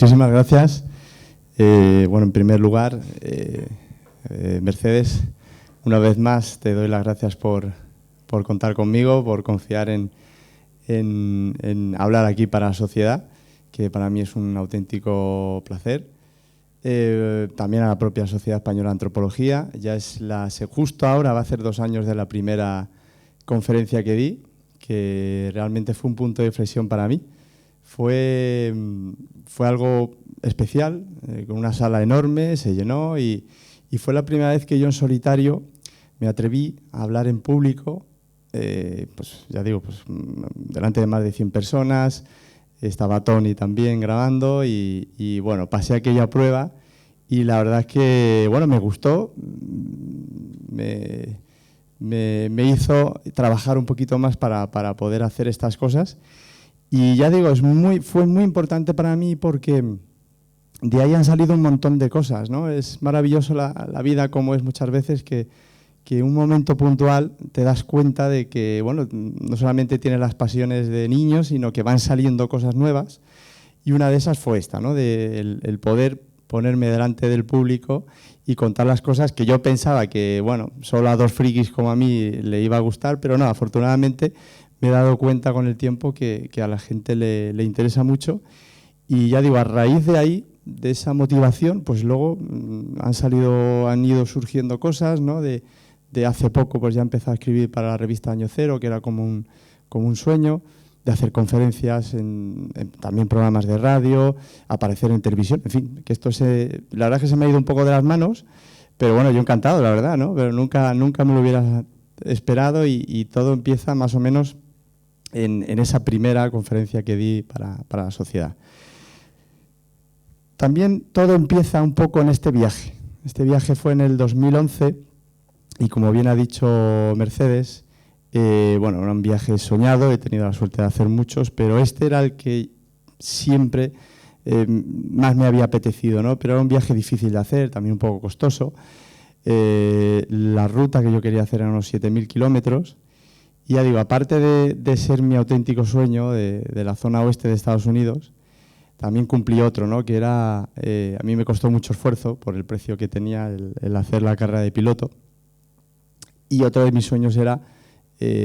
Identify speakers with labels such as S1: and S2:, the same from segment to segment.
S1: muchísimas gracias. Bueno, en primer lugar, Mercedes, una vez más te doy las gracias por contar conmigo, por confiar en hablar aquí para la sociedad, que para mí es un auténtico placer. También a la propia Sociedad Española de Antropología. Ya es justo ahora va a hacer 2 años de la primera conferencia que di, que realmente fue un punto de inflexión para mí. Fue algo especial, con una sala enorme, se llenó y fue la primera vez que yo en solitario me atreví a hablar en público, pues ya digo, pues delante de más de 100 personas. Estaba Tony también grabando y bueno, pasé aquella prueba y la verdad es que, bueno, me gustó, me hizo trabajar un poquito más para poder hacer estas cosas. Y ya digo, fue muy importante para mí porque de ahí han salido un montón de cosas, ¿no? Es maravilloso la vida como es muchas veces que un momento puntual te das cuenta de que, bueno, no solamente tienes las pasiones de niños, sino que van saliendo cosas nuevas. Y una de esas fue esta, ¿no? El poder ponerme delante del público y contar las cosas que yo pensaba que, bueno, solo a 2 frikis como a mí le iba a gustar, pero no, afortunadamente me he dado cuenta con el tiempo que a la gente le interesa mucho. Y ya digo, a raíz de ahí, de esa motivación, pues luego han ido surgiendo cosas, ¿no? De hace poco pues ya empecé a escribir para la revista Año Cero, que era como un sueño, de hacer conferencias también programas de radio, aparecer en televisión, en fin, que la verdad es que se me ha ido un poco de las manos, pero bueno, yo encantado, la verdad, ¿no? Pero nunca me lo hubiera esperado y todo empieza más o menos en esa primera conferencia que di para la sociedad. También todo empieza un poco en este viaje. Este viaje fue en el 2011 y, como bien ha dicho Mercedes, bueno, era un viaje soñado, he tenido la suerte de hacer muchos, pero este era el que siempre más me había apetecido, ¿no? Pero era un viaje difícil de hacer, también un poco costoso. La ruta que yo quería hacer era unos 7.000 kilómetros. Y ya digo, aparte de ser mi auténtico sueño de la zona oeste de Estados Unidos, también cumplí otro, ¿no? Que era, a mí me costó mucho esfuerzo por el precio que tenía el hacer la carrera de piloto. Y otro de mis sueños era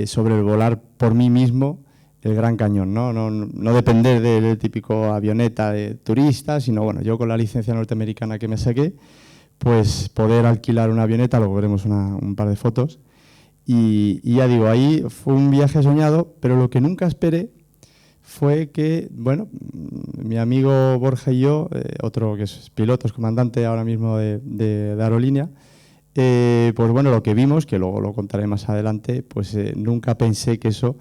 S1: sobrevolar por mí mismo el Gran Cañón, ¿no? No depender del típico avioneta de turista, sino, bueno, yo con la licencia norteamericana que me saqué, pues poder alquilar una avioneta, luego veremos un par de fotos. Y ya digo, ahí fue un viaje soñado, pero lo que nunca esperé fue que, bueno, mi amigo Borja y yo, otro que es piloto, es comandante ahora mismo de aerolínea, pues bueno, lo que vimos, que luego lo contaré más adelante, pues nunca pensé que eso,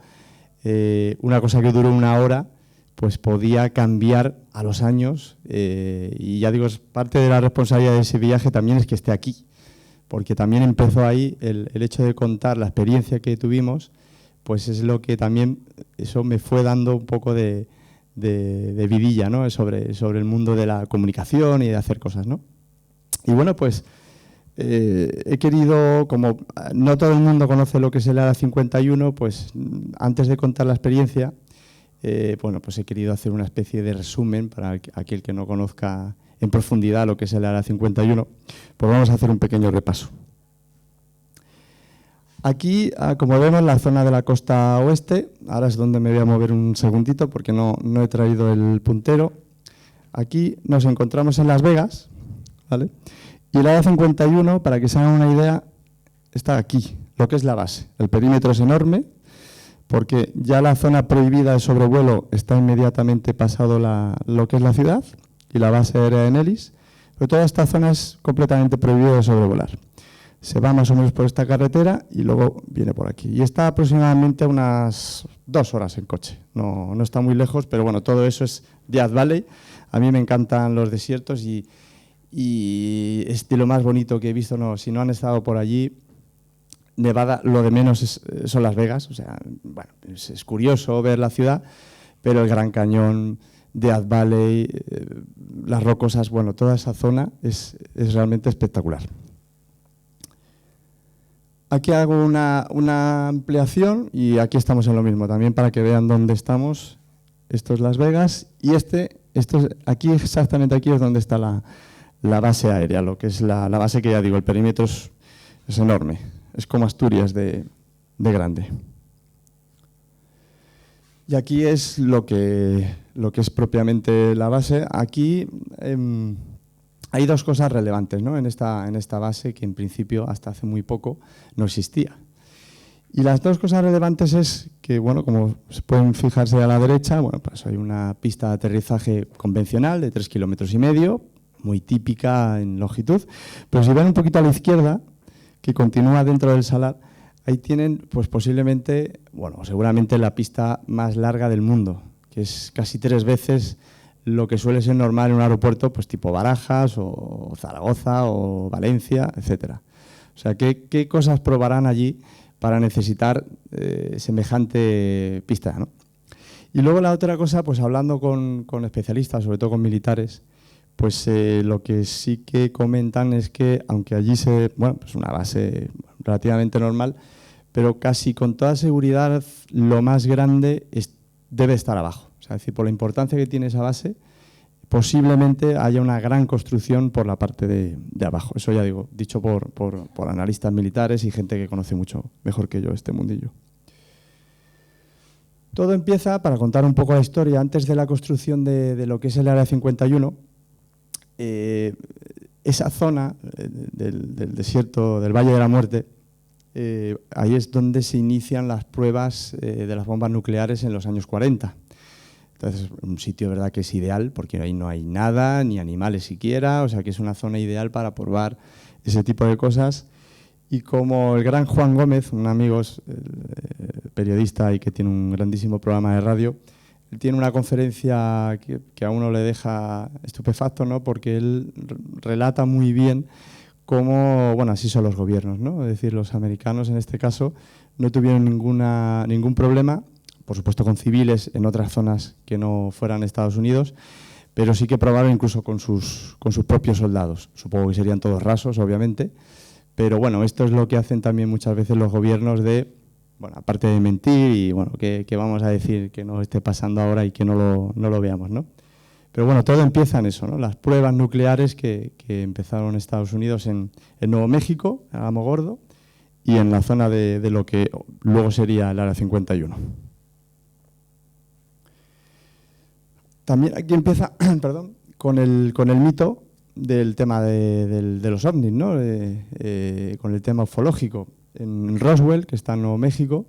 S1: una cosa que duró 1 hora, pues podía cambiar a los años. Y ya digo, es parte de la responsabilidad de ese viaje también es que esté aquí, porque también empezó ahí el hecho de contar la experiencia que tuvimos, pues es lo que también, eso me fue dando un poco de vidilla, ¿no? sobre el mundo de la comunicación y de hacer cosas, ¿no? Y bueno, pues he querido, como no todo el mundo conoce lo que es el Área 51, pues antes de contar la experiencia, bueno, pues he querido hacer una especie de resumen para aquel que no conozca en profundidad lo que es el Área 51, pues vamos a hacer un pequeño repaso. Aquí, como vemos, la zona de la costa oeste, ahora es donde me voy a mover un segundito porque no he traído el puntero. Aquí nos encontramos en Las Vegas, ¿vale? Y el Área 51, para que se hagan una idea, está aquí, lo que es la base. El perímetro es enorme porque ya la zona prohibida de sobrevuelo está inmediatamente pasado lo que es la ciudad y la base aérea de Nellis, pero toda esta zona es completamente prohibida de sobrevolar. Se va más o menos por esta carretera y luego viene por aquí. Y está aproximadamente a unas 2 horas en coche. No está muy lejos, pero bueno, todo eso es Death Valley. A mí me encantan los desiertos y es de lo más bonito que he visto. No, si no han estado por allí, Nevada, lo de menos son Las Vegas. O sea, bueno, es curioso ver la ciudad, pero el Gran Cañón, Death Valley, las Rocosas, bueno, toda esa zona es realmente espectacular. Aquí hago una ampliación y aquí estamos en lo mismo, también para que vean dónde estamos. Esto es Las Vegas y este Aquí exactamente aquí es donde está la base aérea, lo que es la base que ya digo, el perímetro es enorme, es como Asturias de grande. Y aquí es lo que es propiamente la base. Aquí hay dos cosas relevantes, ¿no? en esta base que en principio hasta hace muy poco no existía. Y las dos cosas relevantes es que, bueno, como se pueden fijarse a la derecha, bueno, pues hay una pista de aterrizaje convencional de 3,5 kilómetros, muy típica en longitud. Pero si ven un poquito a la izquierda, que continúa dentro del salar, ahí tienen, pues posiblemente, bueno, seguramente la pista más larga del mundo, que es casi 3 veces lo que suele ser normal en un aeropuerto, pues tipo Barajas o Zaragoza o Valencia, etcétera. O sea, ¿qué cosas probarán allí para necesitar semejante pista, ¿no? Y luego la otra cosa, pues hablando con especialistas, sobre todo con militares, pues lo que sí que comentan es que, aunque allí pues una base relativamente normal, pero casi con toda seguridad lo más grande debe estar abajo. O sea, es decir, por la importancia que tiene esa base, posiblemente haya una gran construcción por la parte de abajo. Eso ya digo, dicho por analistas militares y gente que conoce mucho mejor que yo este mundillo. Todo empieza, para contar un poco la historia, antes de la construcción de lo que es el Área 51, esa zona del desierto del Valle de la Muerte, ahí es donde se inician las pruebas de las bombas nucleares en los años 40. Entonces, un sitio, verdad, que es ideal, porque ahí no hay nada, ni animales siquiera, o sea que es una zona ideal para probar ese tipo de cosas. Y como el gran Juan Gómez, un amigo periodista y que tiene un grandísimo programa de radio, él tiene una conferencia que a uno le deja estupefacto, ¿no? Porque él relata muy bien cómo, bueno, así son los gobiernos, ¿no? Es decir, los americanos en este caso no tuvieron ningún problema, por supuesto con civiles en otras zonas que no fueran Estados Unidos, pero sí que probaron incluso con sus propios soldados. Supongo que serían todos rasos, obviamente, pero bueno, esto es lo que hacen también muchas veces los gobiernos bueno, aparte de mentir y bueno, que vamos a decir que no esté pasando ahora y que no lo veamos, ¿no? Pero bueno, todo empieza en eso, ¿no? Las pruebas nucleares que empezaron en Estados Unidos en Nuevo México, en Alamogordo, y en la zona de lo que luego sería el Área 51. También aquí empieza, perdón, con el mito del tema de los ovnis, ¿no? Con el tema ufológico. En Roswell, que está en Nuevo México,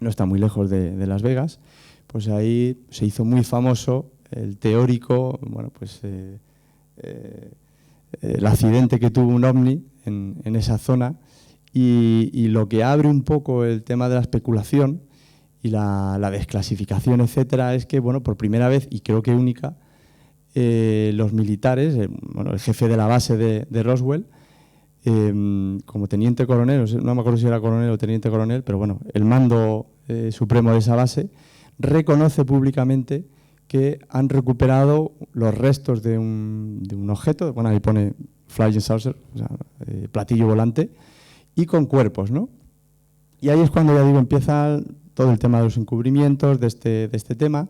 S1: no está muy lejos de Las Vegas, pues ahí se hizo muy famoso el teórico, bueno, pues el accidente que tuvo un ovni en esa zona y lo que abre un poco el tema de la especulación y la desclasificación, etcétera, es que, bueno, por primera vez, y creo que única, los militares, bueno, el jefe de la base de Roswell, como teniente coronel, no me acuerdo si era coronel o teniente coronel, pero bueno, el mando supremo de esa base reconoce públicamente que han recuperado los restos de un objeto, bueno, ahí pone flying saucer, o sea, platillo volante, y con cuerpos, ¿no? Y ahí es cuando, ya digo, empieza todo el tema de los encubrimientos de este tema,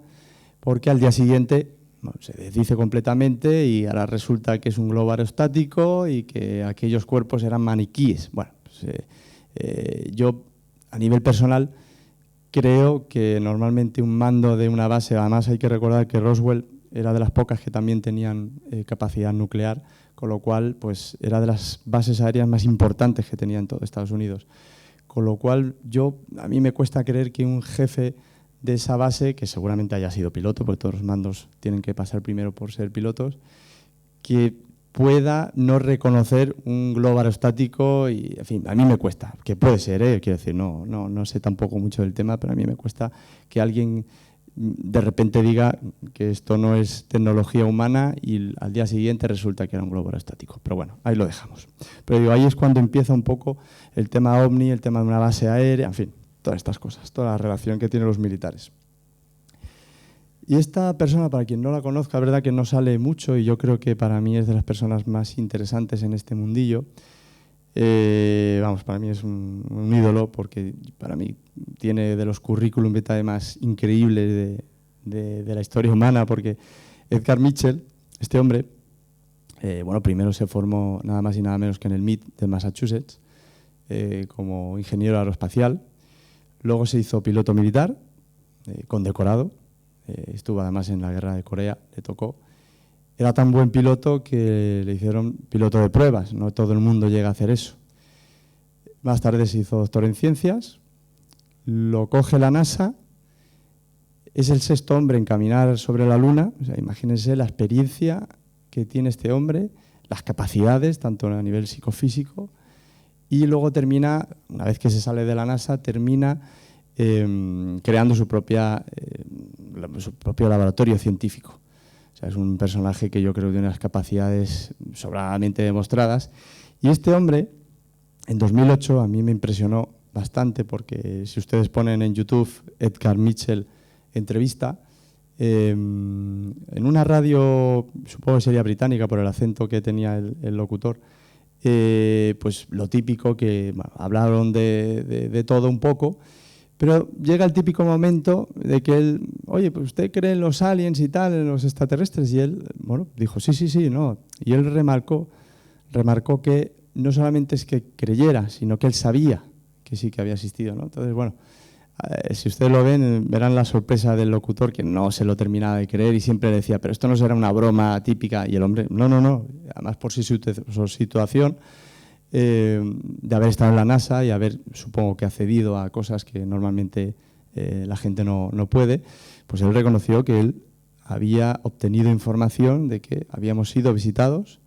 S1: porque al día siguiente se desdice completamente y ahora resulta que es un globo aerostático y que aquellos cuerpos eran maniquíes. Bueno, pues, yo a nivel personal creo que normalmente un mando de una base, además hay que recordar que Roswell era de las pocas que también tenían capacidad nuclear, con lo cual pues era de las bases aéreas más importantes que tenía en todo Estados Unidos. Con lo cual a mí me cuesta creer que un jefe de esa base, que seguramente haya sido piloto, porque todos los mandos tienen que pasar primero por ser pilotos, que pueda no reconocer un globo aerostático y, en fin, a mí me cuesta, que puede ser, quiero decir, no sé tampoco mucho del tema, pero a mí me cuesta que alguien de repente diga que esto no es tecnología humana y al día siguiente resulta que era un globo aerostático. Pero bueno, ahí lo dejamos. Pero digo, ahí es cuando empieza un poco el tema OVNI, el tema de una base aérea, en fin, todas estas cosas, toda la relación que tienen los militares. Y esta persona, para quien no la conozca, es verdad que no sale mucho y yo creo que para mí es de las personas más interesantes en este mundillo. Para mí es un ídolo porque para mí tiene de los currículum vitae más increíbles de la historia humana, porque Edgar Mitchell, este hombre, bueno, primero se formó nada más y nada menos que en el MIT de Massachusetts como ingeniero aeroespacial. Luego se hizo piloto militar, condecorado. Estuvo además en la guerra de Corea, le tocó. Era tan buen piloto que le hicieron piloto de pruebas. No todo el mundo llega a hacer eso. Más tarde se hizo doctor en ciencias, lo coge la NASA, es el sexto hombre en caminar sobre la Luna. O sea, imagínense la experiencia que tiene este hombre, las capacidades, tanto a nivel psicofísico, y luego termina, una vez que se sale de la NASA, termina creando su propio laboratorio científico. O sea, es un personaje que yo creo que tiene unas capacidades sobradamente demostradas. Y este hombre, en 2008, a mí me impresionó bastante, porque si ustedes ponen en YouTube Edgar Mitchell entrevista, en una radio, supongo que sería británica por el acento que tenía el locutor, pues lo típico que bueno, hablaron de todo un poco, pero llega el típico momento de que él, oye, pues usted cree en los aliens y tal, en los extraterrestres, y él, bueno, dijo sí, no, y él remarcó que no solamente es que creyera, sino que él sabía que sí que había existido, ¿no? Entonces, bueno, si ustedes lo ven, verán la sorpresa del locutor, que no se lo terminaba de creer y siempre decía, pero esto no será una broma típica. Y el hombre, no, además por su situación de haber estado en la NASA y haber, supongo que accedido a cosas que normalmente la gente no puede, pues él reconoció que él había obtenido información de que habíamos sido visitados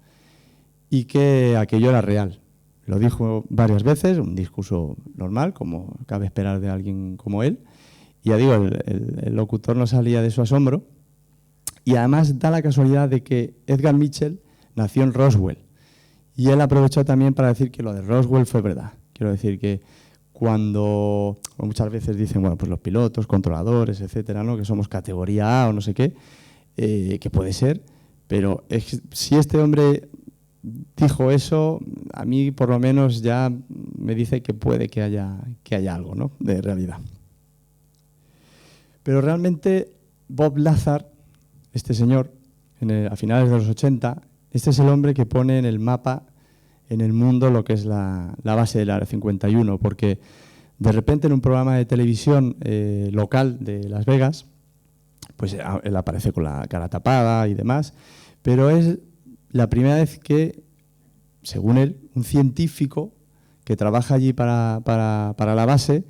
S1: y que aquello era real. Lo dijo varias veces, un discurso normal, como cabe esperar de alguien como él. Y ya digo, el locutor no salía de su asombro. Y además da la casualidad de que Edgar Mitchell nació en Roswell. Y él aprovechó también para decir que lo de Roswell fue verdad. Quiero decir que cuando muchas veces dicen, bueno, pues los pilotos, controladores, etcétera, ¿no? Que somos categoría A o no sé qué, que puede ser, pero si este hombre dijo eso, a mí por lo menos ya me dice que puede que haya algo, ¿no?, de realidad. Pero realmente Bob Lazar, este señor, a finales de los 80, este es el hombre que pone en el mapa en el mundo lo que es la base del Área 51, porque de repente en un programa de televisión local de Las Vegas, pues él aparece con la cara tapada y demás, pero es la primera vez que, según él, un científico que trabaja allí para la base,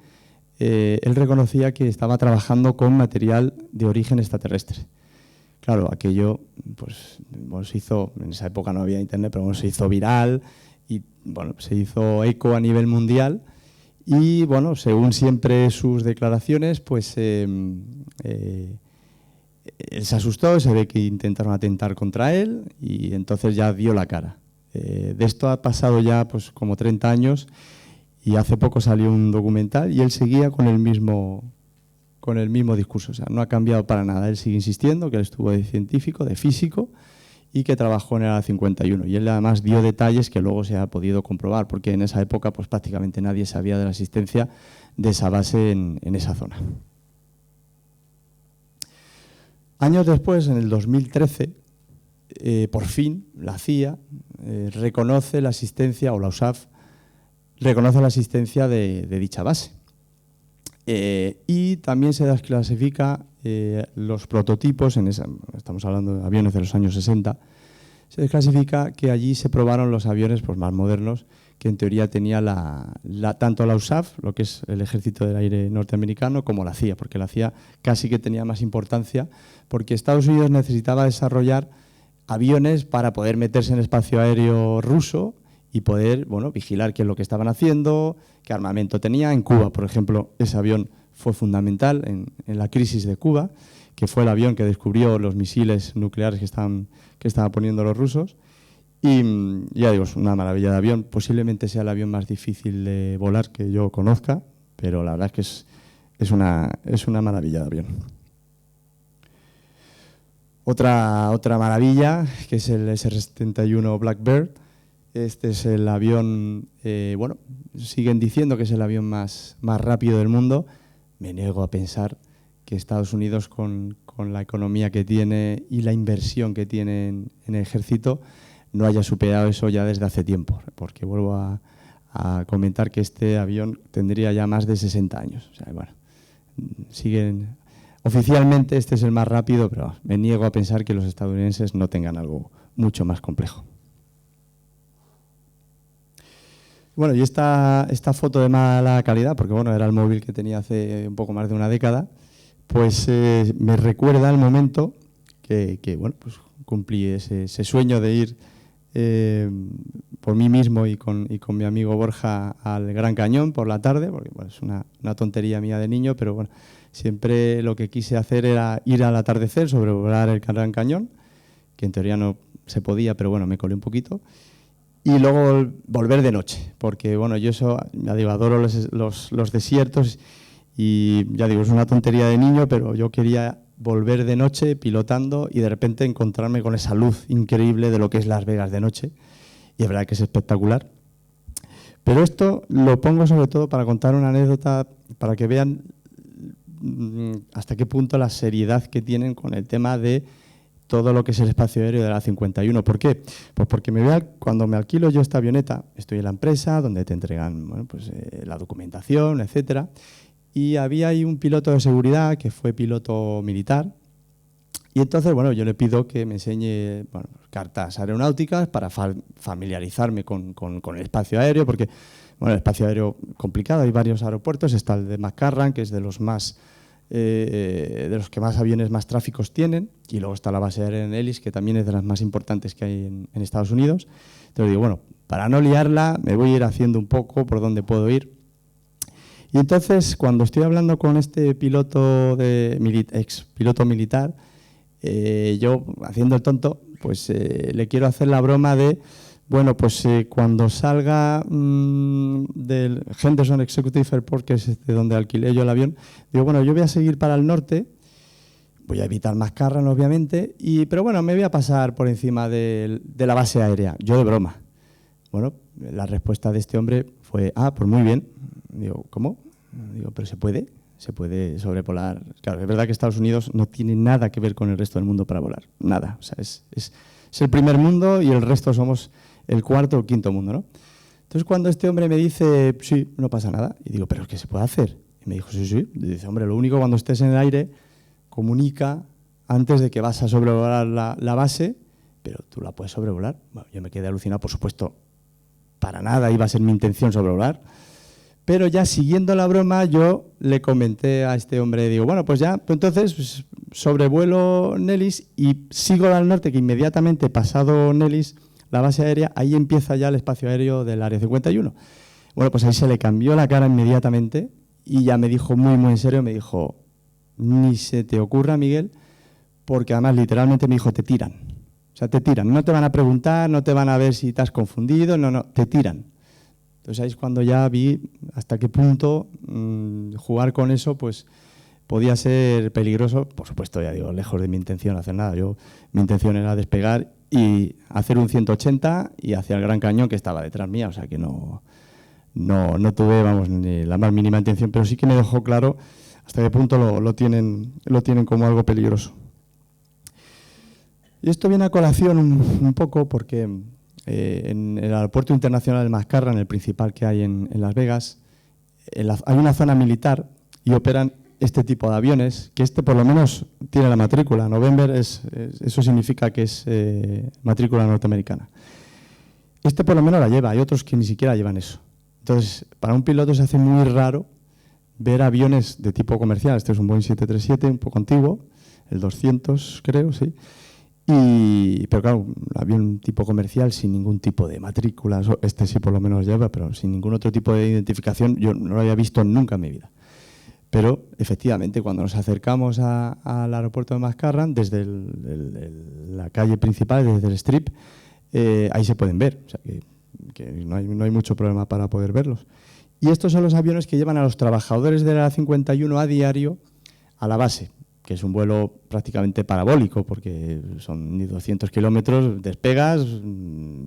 S1: él reconocía que estaba trabajando con material de origen extraterrestre. Claro, aquello pues se hizo, en esa época no había internet, pero se hizo viral y bueno, se hizo eco a nivel mundial y bueno, según siempre sus declaraciones, pues él se asustó, se ve que intentaron atentar contra él y entonces ya dio la cara. De esto ha pasado ya pues como 30 años y hace poco salió un documental y él seguía con el mismo discurso. O sea, no ha cambiado para nada. Él sigue insistiendo que él estuvo de científico, de físico y que trabajó en el Área 51. Y él además dio detalles que luego se ha podido comprobar, porque en esa época pues prácticamente nadie sabía de la existencia de esa base en esa zona. Años después, en el 2013, por fin la CIA reconoce la existencia, o la USAF reconoce la existencia de dicha base. Y también se desclasifica los prototipos, estamos hablando de aviones de los años 60, se desclasifica que allí se probaron los aviones pues, más modernos que en teoría tenía tanto la USAF, lo que es el Ejército del Aire norteamericano, como la CIA, porque la CIA casi que tenía más importancia, porque Estados Unidos necesitaba desarrollar aviones para poder meterse en el espacio aéreo ruso y poder vigilar qué es lo que estaban haciendo, qué armamento tenía. En Cuba, por ejemplo, ese avión fue fundamental en la crisis de Cuba, que fue el avión que descubrió los misiles nucleares que estaban poniendo los rusos. Y ya digo, es una maravilla de avión. Posiblemente sea el avión más difícil de volar que yo conozca, pero la verdad es que es una maravilla de avión. Otra maravilla, que es el SR-71 Blackbird. Este es el avión, siguen diciendo que es el avión más rápido del mundo. Me niego a pensar que Estados Unidos con con la economía que tiene y la inversión que tiene en el ejército, no haya superado eso ya desde hace tiempo, porque vuelvo a comentar que este avión tendría ya más de 60 años. O sea, bueno, siguen. Oficialmente este es el más rápido, pero me niego a pensar que los estadounidenses no tengan algo mucho más complejo. Bueno, y esta foto de mala calidad, porque bueno, era el móvil que tenía hace un poco más de una década, pues me recuerda el momento que bueno, pues cumplí ese sueño de ir por mí mismo y con mi amigo Borja al Gran Cañón por la tarde, porque bueno, es una tontería mía de niño, pero bueno, siempre lo que quise hacer era ir al atardecer, sobrevolar el Gran Cañón, que en teoría no se podía, pero bueno, me colé un poquito. Y luego volver de noche, porque bueno, yo eso, ya digo, adoro los desiertos y ya digo, es una tontería de niño, pero yo quería volver de noche pilotando y de repente encontrarme con esa luz increíble de lo que es Las Vegas de noche. Y es verdad que es espectacular. Pero esto lo pongo sobre todo para contar una anécdota, para que vean hasta qué punto la seriedad que tienen con el tema de todo lo que es el espacio aéreo de la 51. ¿Por qué? Pues porque cuando me alquilo yo esta avioneta, estoy en la empresa donde te entregan bueno, pues, la documentación, etcétera, y había ahí un piloto de seguridad que fue piloto militar, y entonces bueno, yo le pido que me enseñe bueno, cartas aeronáuticas para familiarizarme con el espacio aéreo, porque bueno, el espacio aéreo complicado, hay varios aeropuertos, está el de McCarran, que es de los que más aviones, más tráficos tienen, y luego está la base aérea en Ellis, que también es de las más importantes que hay en Estados Unidos. Entonces digo, bueno, para no liarla, me voy a ir haciendo un poco por dónde puedo ir. Y entonces, cuando estoy hablando con este piloto ex piloto militar, yo, haciendo el tonto, pues le quiero hacer la broma de, bueno, pues cuando salga del Henderson Executive Airport, que es donde alquilé yo el avión, digo, bueno, yo voy a seguir para el norte, voy a evitar McCarran, obviamente, pero bueno, me voy a pasar por encima de la base aérea, yo de broma. Bueno, la respuesta de este hombre fue, pues muy bien. Digo, ¿cómo? Digo, pero se puede sobrevolar. Claro, es verdad que Estados Unidos no tiene nada que ver con el resto del mundo para volar, nada. O sea, es el primer mundo y el resto somos el cuarto o quinto mundo, ¿no? Entonces, cuando este hombre me dice, sí, no pasa nada, y digo, ¿pero qué se puede hacer? Y me dijo, sí. Y dice, hombre, lo único cuando estés en el aire, comunica antes de que vas a sobrevolar la base, pero tú la puedes sobrevolar. Bueno, yo me quedé alucinado, por supuesto, para nada iba a ser mi intención sobrevolar. Pero ya siguiendo la broma, yo le comenté a este hombre, digo, bueno, pues ya, pues entonces pues, sobrevuelo Nellis y sigo al norte, que inmediatamente pasado Nellis, la base aérea, ahí empieza ya el espacio aéreo del Área 51. Bueno, pues ahí se le cambió la cara inmediatamente y ya me dijo muy, muy en serio, me dijo, ni se te ocurra, Miguel, porque además literalmente me dijo, te tiran. O sea, te tiran, no te van a preguntar, no te van a ver si te has confundido, no, te tiran. Entonces ahí es cuando ya vi hasta qué punto jugar con eso pues podía ser peligroso. Por supuesto, ya digo, lejos de mi intención hacer nada. Mi intención era despegar y hacer un 180 y hacia el Gran Cañón que estaba detrás mía. O sea que no tuve, vamos, ni la más mínima intención, pero sí que me dejó claro hasta qué punto lo tienen como algo peligroso. Y esto viene a colación un poco porque en el aeropuerto internacional de McCarran, el principal que hay en Las Vegas, hay una zona militar y operan este tipo de aviones, que por lo menos tiene la matrícula. November, eso significa que es matrícula norteamericana. Este por lo menos la lleva, hay otros que ni siquiera llevan eso. Entonces, para un piloto se hace muy raro ver aviones de tipo comercial. Este es un Boeing 737, un poco antiguo, el 200 creo, sí. Pero claro, un avión tipo comercial sin ningún tipo de matrícula, este sí por lo menos lleva, pero sin ningún otro tipo de identificación, yo no lo había visto nunca en mi vida. Pero efectivamente, cuando nos acercamos al aeropuerto de McCarran, desde la calle principal, desde el Strip, ahí se pueden ver, o sea que no hay mucho problema para poder verlos. Y estos son los aviones que llevan a los trabajadores de la 51 a diario a la base, que es un vuelo prácticamente parabólico, porque son 200 kilómetros, despegas,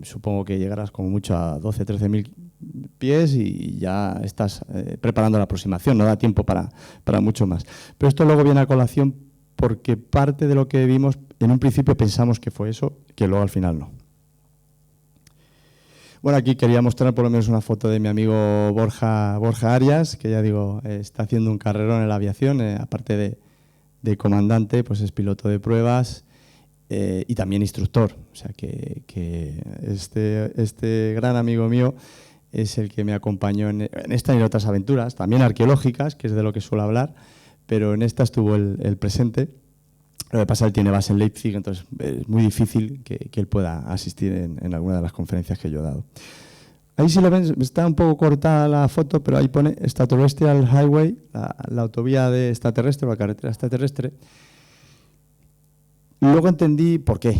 S1: supongo que llegarás como mucho a 12, 13.000 pies y ya estás preparando la aproximación, no da tiempo para mucho más. Pero esto luego viene a colación porque parte de lo que vimos, en un principio pensamos que fue eso, que luego al final no. Bueno, aquí quería mostrar por lo menos una foto de mi amigo Borja Arias, que ya digo, está haciendo un carrerón en la aviación, aparte de comandante, pues es piloto de pruebas y también instructor. O sea que este gran amigo mío es el que me acompañó en esta y en otras aventuras, también arqueológicas, que es de lo que suelo hablar, pero en esta estuvo el presente. Lo que pasa es que él tiene base en Leipzig, entonces es muy difícil que él pueda asistir en alguna de las conferencias que yo he dado. Ahí si lo ven, está un poco cortada la foto, pero ahí pone Extraterrestrial Highway, la autovía de extraterrestre, o la carretera extraterrestre. Luego entendí por qué.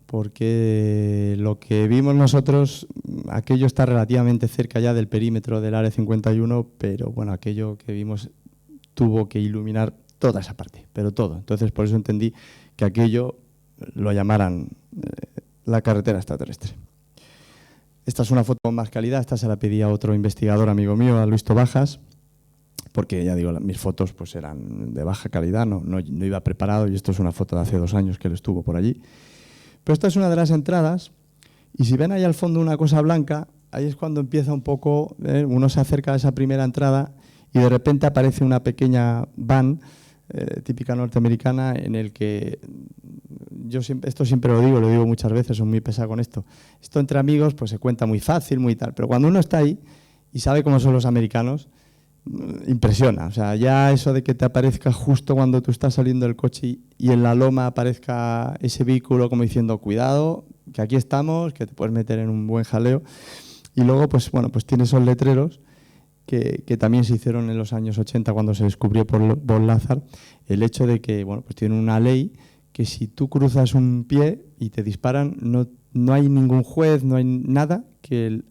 S1: Porque lo que vimos nosotros, aquello está relativamente cerca ya del perímetro del Área 51, pero bueno, aquello que vimos tuvo que iluminar toda esa parte, pero todo. Entonces, por eso entendí que aquello lo llamaran la carretera extraterrestre. Esta es una foto con más calidad, esta se la pedí a otro investigador amigo mío, a Luis Tobajas, porque ya digo, mis fotos pues eran de baja calidad, no iba preparado, y esto es una foto de hace 2 años que él estuvo por allí. Pero esta es una de las entradas, y si ven ahí al fondo una cosa blanca, ahí es cuando empieza un poco, uno se acerca a esa primera entrada y de repente aparece una pequeña van típica norteamericana en el que esto siempre lo digo muchas veces, soy muy pesado con esto. Esto entre amigos pues se cuenta muy fácil, muy tal, pero cuando uno está ahí y sabe cómo son los americanos, impresiona. O sea, ya eso de que te aparezca justo cuando tú estás saliendo del coche y en la loma aparezca ese vehículo como diciendo, cuidado, que aquí estamos, que te puedes meter en un buen jaleo. Y luego, pues bueno, pues tiene esos letreros que también se hicieron en los años 80 cuando se descubrió por Von Lazar, el hecho de que, bueno, pues tienen una ley que si tú cruzas un pie y te disparan, no hay ningún juez, no hay nada que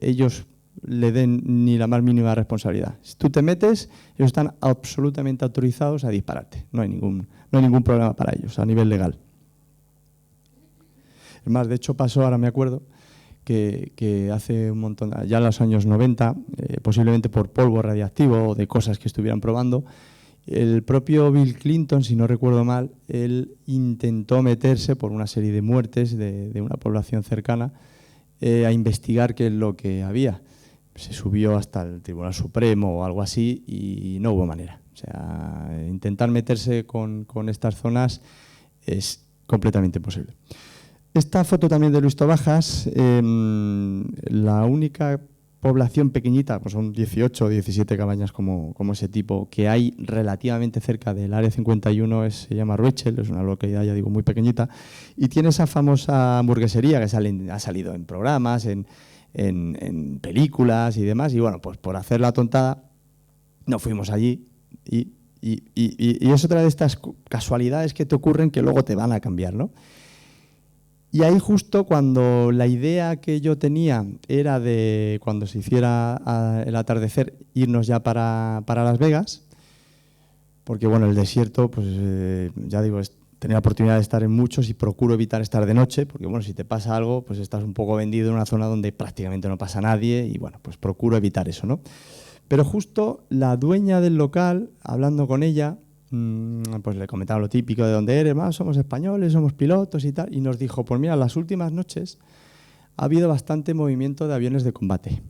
S1: ellos le den ni la más mínima responsabilidad. Si tú te metes, ellos están absolutamente autorizados a dispararte. No hay ningún problema para ellos a nivel legal. Es más, de hecho pasó, ahora me acuerdo, que hace un montón, ya en los años 90, posiblemente por polvo radiactivo o de cosas que estuvieran probando, el propio Bill Clinton, si no recuerdo mal, él intentó meterse por una serie de muertes de una población cercana a investigar qué es lo que había. Se subió hasta el Tribunal Supremo o algo así y no hubo manera. O sea, intentar meterse con estas zonas es completamente imposible. Esta foto también de Luis Tobajas, la única población pequeñita, pues son 18 o 17 cabañas como ese tipo, que hay relativamente cerca del Área 51, se llama Rachel, es una localidad, ya digo, muy pequeñita, y tiene esa famosa hamburguesería que ha salido en programas, en películas y demás, y bueno, pues por hacer la tontada, nos fuimos allí y es otra de estas casualidades que te ocurren que luego te van a cambiar, ¿no? Y ahí justo cuando la idea que yo tenía era de, cuando se hiciera el atardecer, irnos ya para Las Vegas, porque bueno, el desierto, pues ya digo, tenía la oportunidad de estar en muchos y procuro evitar estar de noche, porque bueno, si te pasa algo, pues estás un poco vendido en una zona donde prácticamente no pasa nadie y bueno, pues procuro evitar eso, ¿no? Pero justo la dueña del local, hablando con ella, pues le comentaba lo típico de dónde eres, somos españoles, somos pilotos y tal, y nos dijo, pues mira, las últimas noches ha habido bastante movimiento de aviones de combate.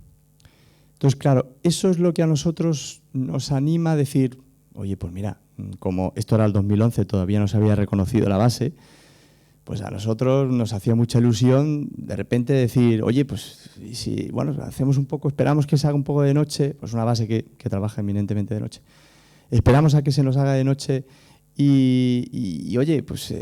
S1: Entonces, claro, eso es lo que a nosotros nos anima a decir, oye, pues mira, como esto era el 2011, todavía no se había reconocido la base, pues a nosotros nos hacía mucha ilusión de repente decir, oye, pues si bueno, hacemos un poco, esperamos que se haga un poco de noche, pues una base que trabaja eminentemente de noche. Esperamos a que se nos haga de noche y oye, pues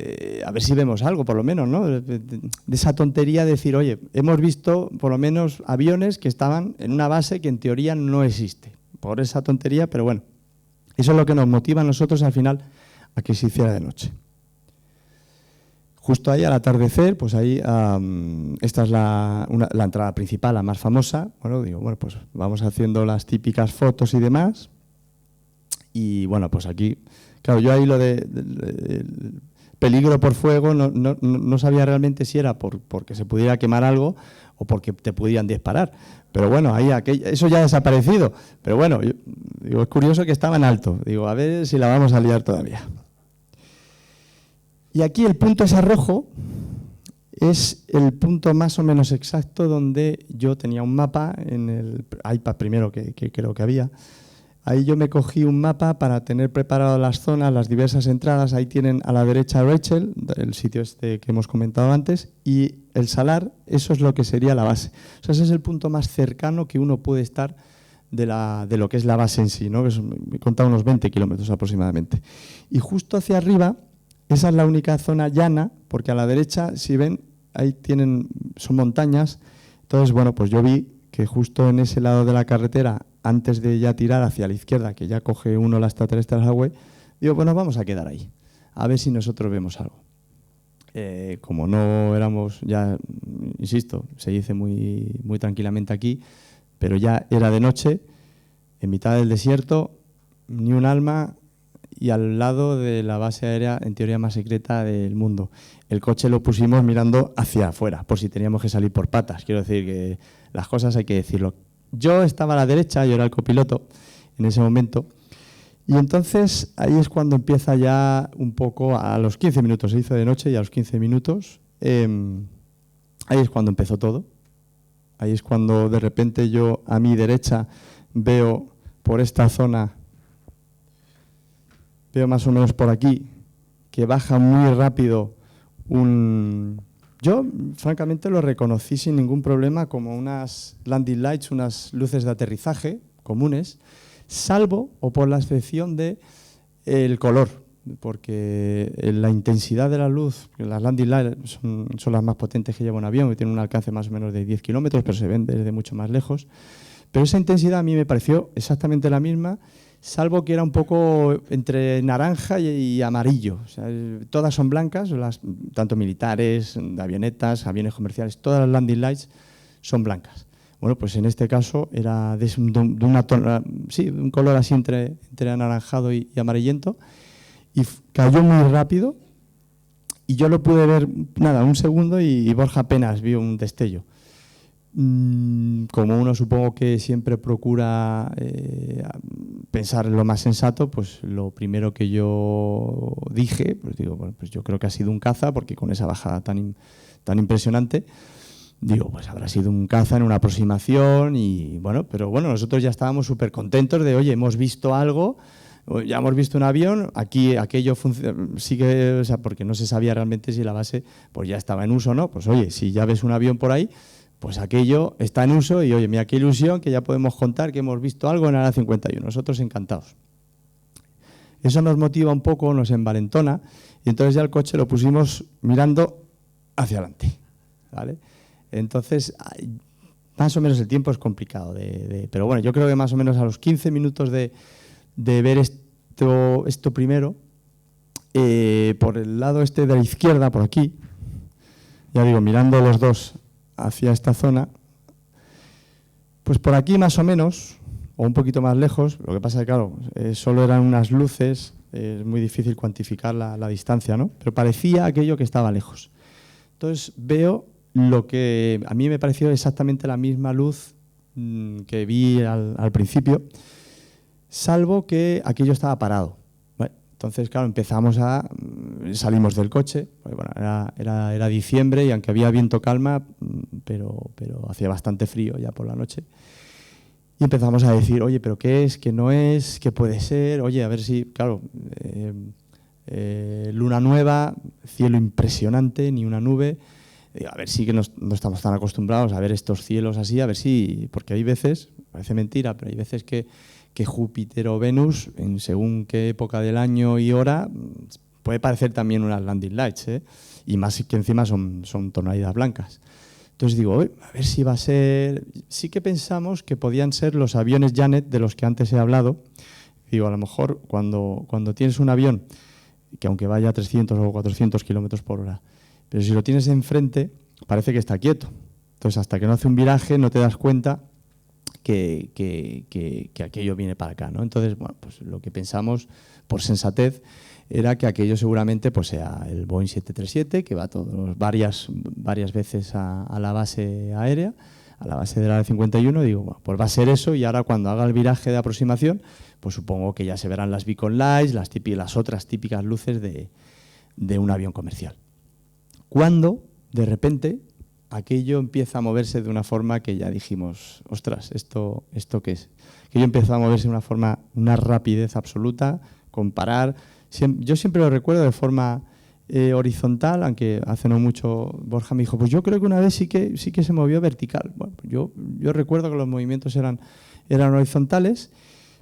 S1: a ver si vemos algo, por lo menos, ¿no? De esa tontería de decir, oye, hemos visto por lo menos aviones que estaban en una base que en teoría no existe. Por esa tontería, pero bueno, eso es lo que nos motiva a nosotros al final a que se hiciera de noche. Justo ahí al atardecer, pues ahí esta es la entrada principal, la más famosa. Bueno, digo, bueno, pues vamos haciendo las típicas fotos y demás. Y bueno, pues aquí, claro, yo ahí lo de peligro por fuego no sabía realmente si era porque se pudiera quemar algo o porque te pudieran disparar. Pero bueno, ahí eso ya ha desaparecido. Pero bueno, digo, es curioso que estaba en alto. Digo, a ver si la vamos a liar todavía. Y aquí el punto ese rojo es el punto más o menos exacto donde yo tenía un mapa en el iPad primero que creo que había. Ahí yo me cogí un mapa para tener preparado las zonas, las diversas entradas. Ahí tienen a la derecha Rachel, el sitio este que hemos comentado antes, y el Salar, eso es lo que sería la base. O sea, ese es el punto más cercano que uno puede estar de lo que es la base en sí, ¿no? Me he contado unos 20 kilómetros aproximadamente. Y justo hacia arriba, esa es la única zona llana, porque a la derecha, si ven, ahí son montañas. Entonces, bueno, pues yo vi que justo en ese lado de la carretera, antes de ya tirar hacia la izquierda, que ya coge uno la extraterrestre highway, digo, bueno, vamos a quedar ahí, a ver si nosotros vemos algo. Como no éramos, ya, insisto, se dice muy, muy tranquilamente aquí, pero ya era de noche, en mitad del desierto, ni un alma, y al lado de la base aérea, en teoría más secreta del mundo. El coche lo pusimos mirando hacia afuera, por si teníamos que salir por patas. Quiero decir que las cosas hay que decirlo. Yo estaba a la derecha, yo era el copiloto en ese momento, y entonces ahí es cuando empieza ya un poco, a los 15 minutos, se hizo de noche y a los 15 minutos, ahí es cuando empezó todo. Ahí es cuando de repente yo a mi derecha veo por esta zona, veo más o menos por aquí, que baja muy rápido Yo, francamente, lo reconocí sin ningún problema como unas landing lights, unas luces de aterrizaje comunes, salvo o por la excepción de el color, porque la intensidad de la luz, las landing lights son las más potentes que lleva un avión, que tienen un alcance más o menos de 10 kilómetros, pero se ven desde mucho más lejos. Pero esa intensidad a mí me pareció exactamente la misma, salvo que era un poco entre naranja y amarillo. O sea, todas son blancas, tanto militares, de avionetas, aviones comerciales, todas las landing lights son blancas. Bueno, pues en este caso era de un color así entre anaranjado y amarillento, y cayó muy rápido, y yo lo pude ver, nada, un segundo, y Borja apenas vio un destello. Como uno supongo que siempre procura pensar lo más sensato, pues lo primero que yo dije, pues digo, bueno, pues yo creo que ha sido un caza, porque con esa bajada tan impresionante, digo, pues habrá sido un caza en una aproximación, y bueno, pero bueno, nosotros ya estábamos súper contentos de, oye, hemos visto algo, ya hemos visto un avión, aquí aquello sigue, o sea, porque no se sabía realmente si la base pues ya estaba en uso o no, pues oye, si ya ves un avión por ahí, pues aquello está en uso, y oye, mira qué ilusión que ya podemos contar que hemos visto algo en el Área 51, nosotros encantados. Eso nos motiva un poco, nos envalentona, y entonces ya el coche lo pusimos mirando hacia adelante, ¿vale? Entonces, más o menos el tiempo es complicado, pero bueno, yo creo que más o menos a los 15 minutos de ver esto primero, por el lado este de la izquierda, por aquí, ya digo, mirando los dos hacia esta zona, pues por aquí más o menos, o un poquito más lejos, lo que pasa es que claro, solo eran unas luces, es muy difícil cuantificar la distancia, ¿no? Pero parecía aquello que estaba lejos. Entonces veo lo que a mí me pareció exactamente la misma luz que vi al principio, salvo que aquello estaba parado. Bueno, entonces, claro, salimos del coche, pues bueno, era diciembre, y aunque había viento calma, pero hacía bastante frío ya por la noche. Y empezamos a decir, oye, ¿pero qué es? ¿Qué no es? ¿Qué puede ser? Oye, a ver si, claro, luna nueva, cielo impresionante, ni una nube. A ver si que no estamos tan acostumbrados a ver estos cielos así, a ver si, porque hay veces, parece mentira, pero hay veces que Júpiter o Venus, en según qué época del año y hora, puede parecer también unas landing lights, ¿eh? Y más que encima son tonalidades blancas. Entonces digo, a ver si va a ser... Sí que pensamos que podían ser los aviones Janet de los que antes he hablado. Digo, a lo mejor cuando tienes un avión, que aunque vaya a 300 o 400 kilómetros por hora, pero si lo tienes enfrente, parece que está quieto. Entonces, hasta que no hace un viraje, no te das cuenta que aquello viene para acá, ¿no? Entonces, bueno, pues lo que pensamos, por sensatez, era que aquello seguramente pues sea el Boeing 737, que va varias veces a la base aérea, a la base del Área 51. Digo, bueno, pues va a ser eso, y ahora cuando haga el viraje de aproximación, pues supongo que ya se verán las beacon lights, las otras típicas luces de de un avión comercial. Cuando, de repente, aquello empieza a moverse de una forma que ya dijimos, ostras, ¿esto qué es? Aquello empieza a moverse de una forma, una rapidez absoluta, comparar. Yo siempre lo recuerdo de forma horizontal, aunque hace no mucho Borja me dijo, pues yo creo que una vez sí que se movió vertical. Bueno, yo recuerdo que los movimientos eran horizontales,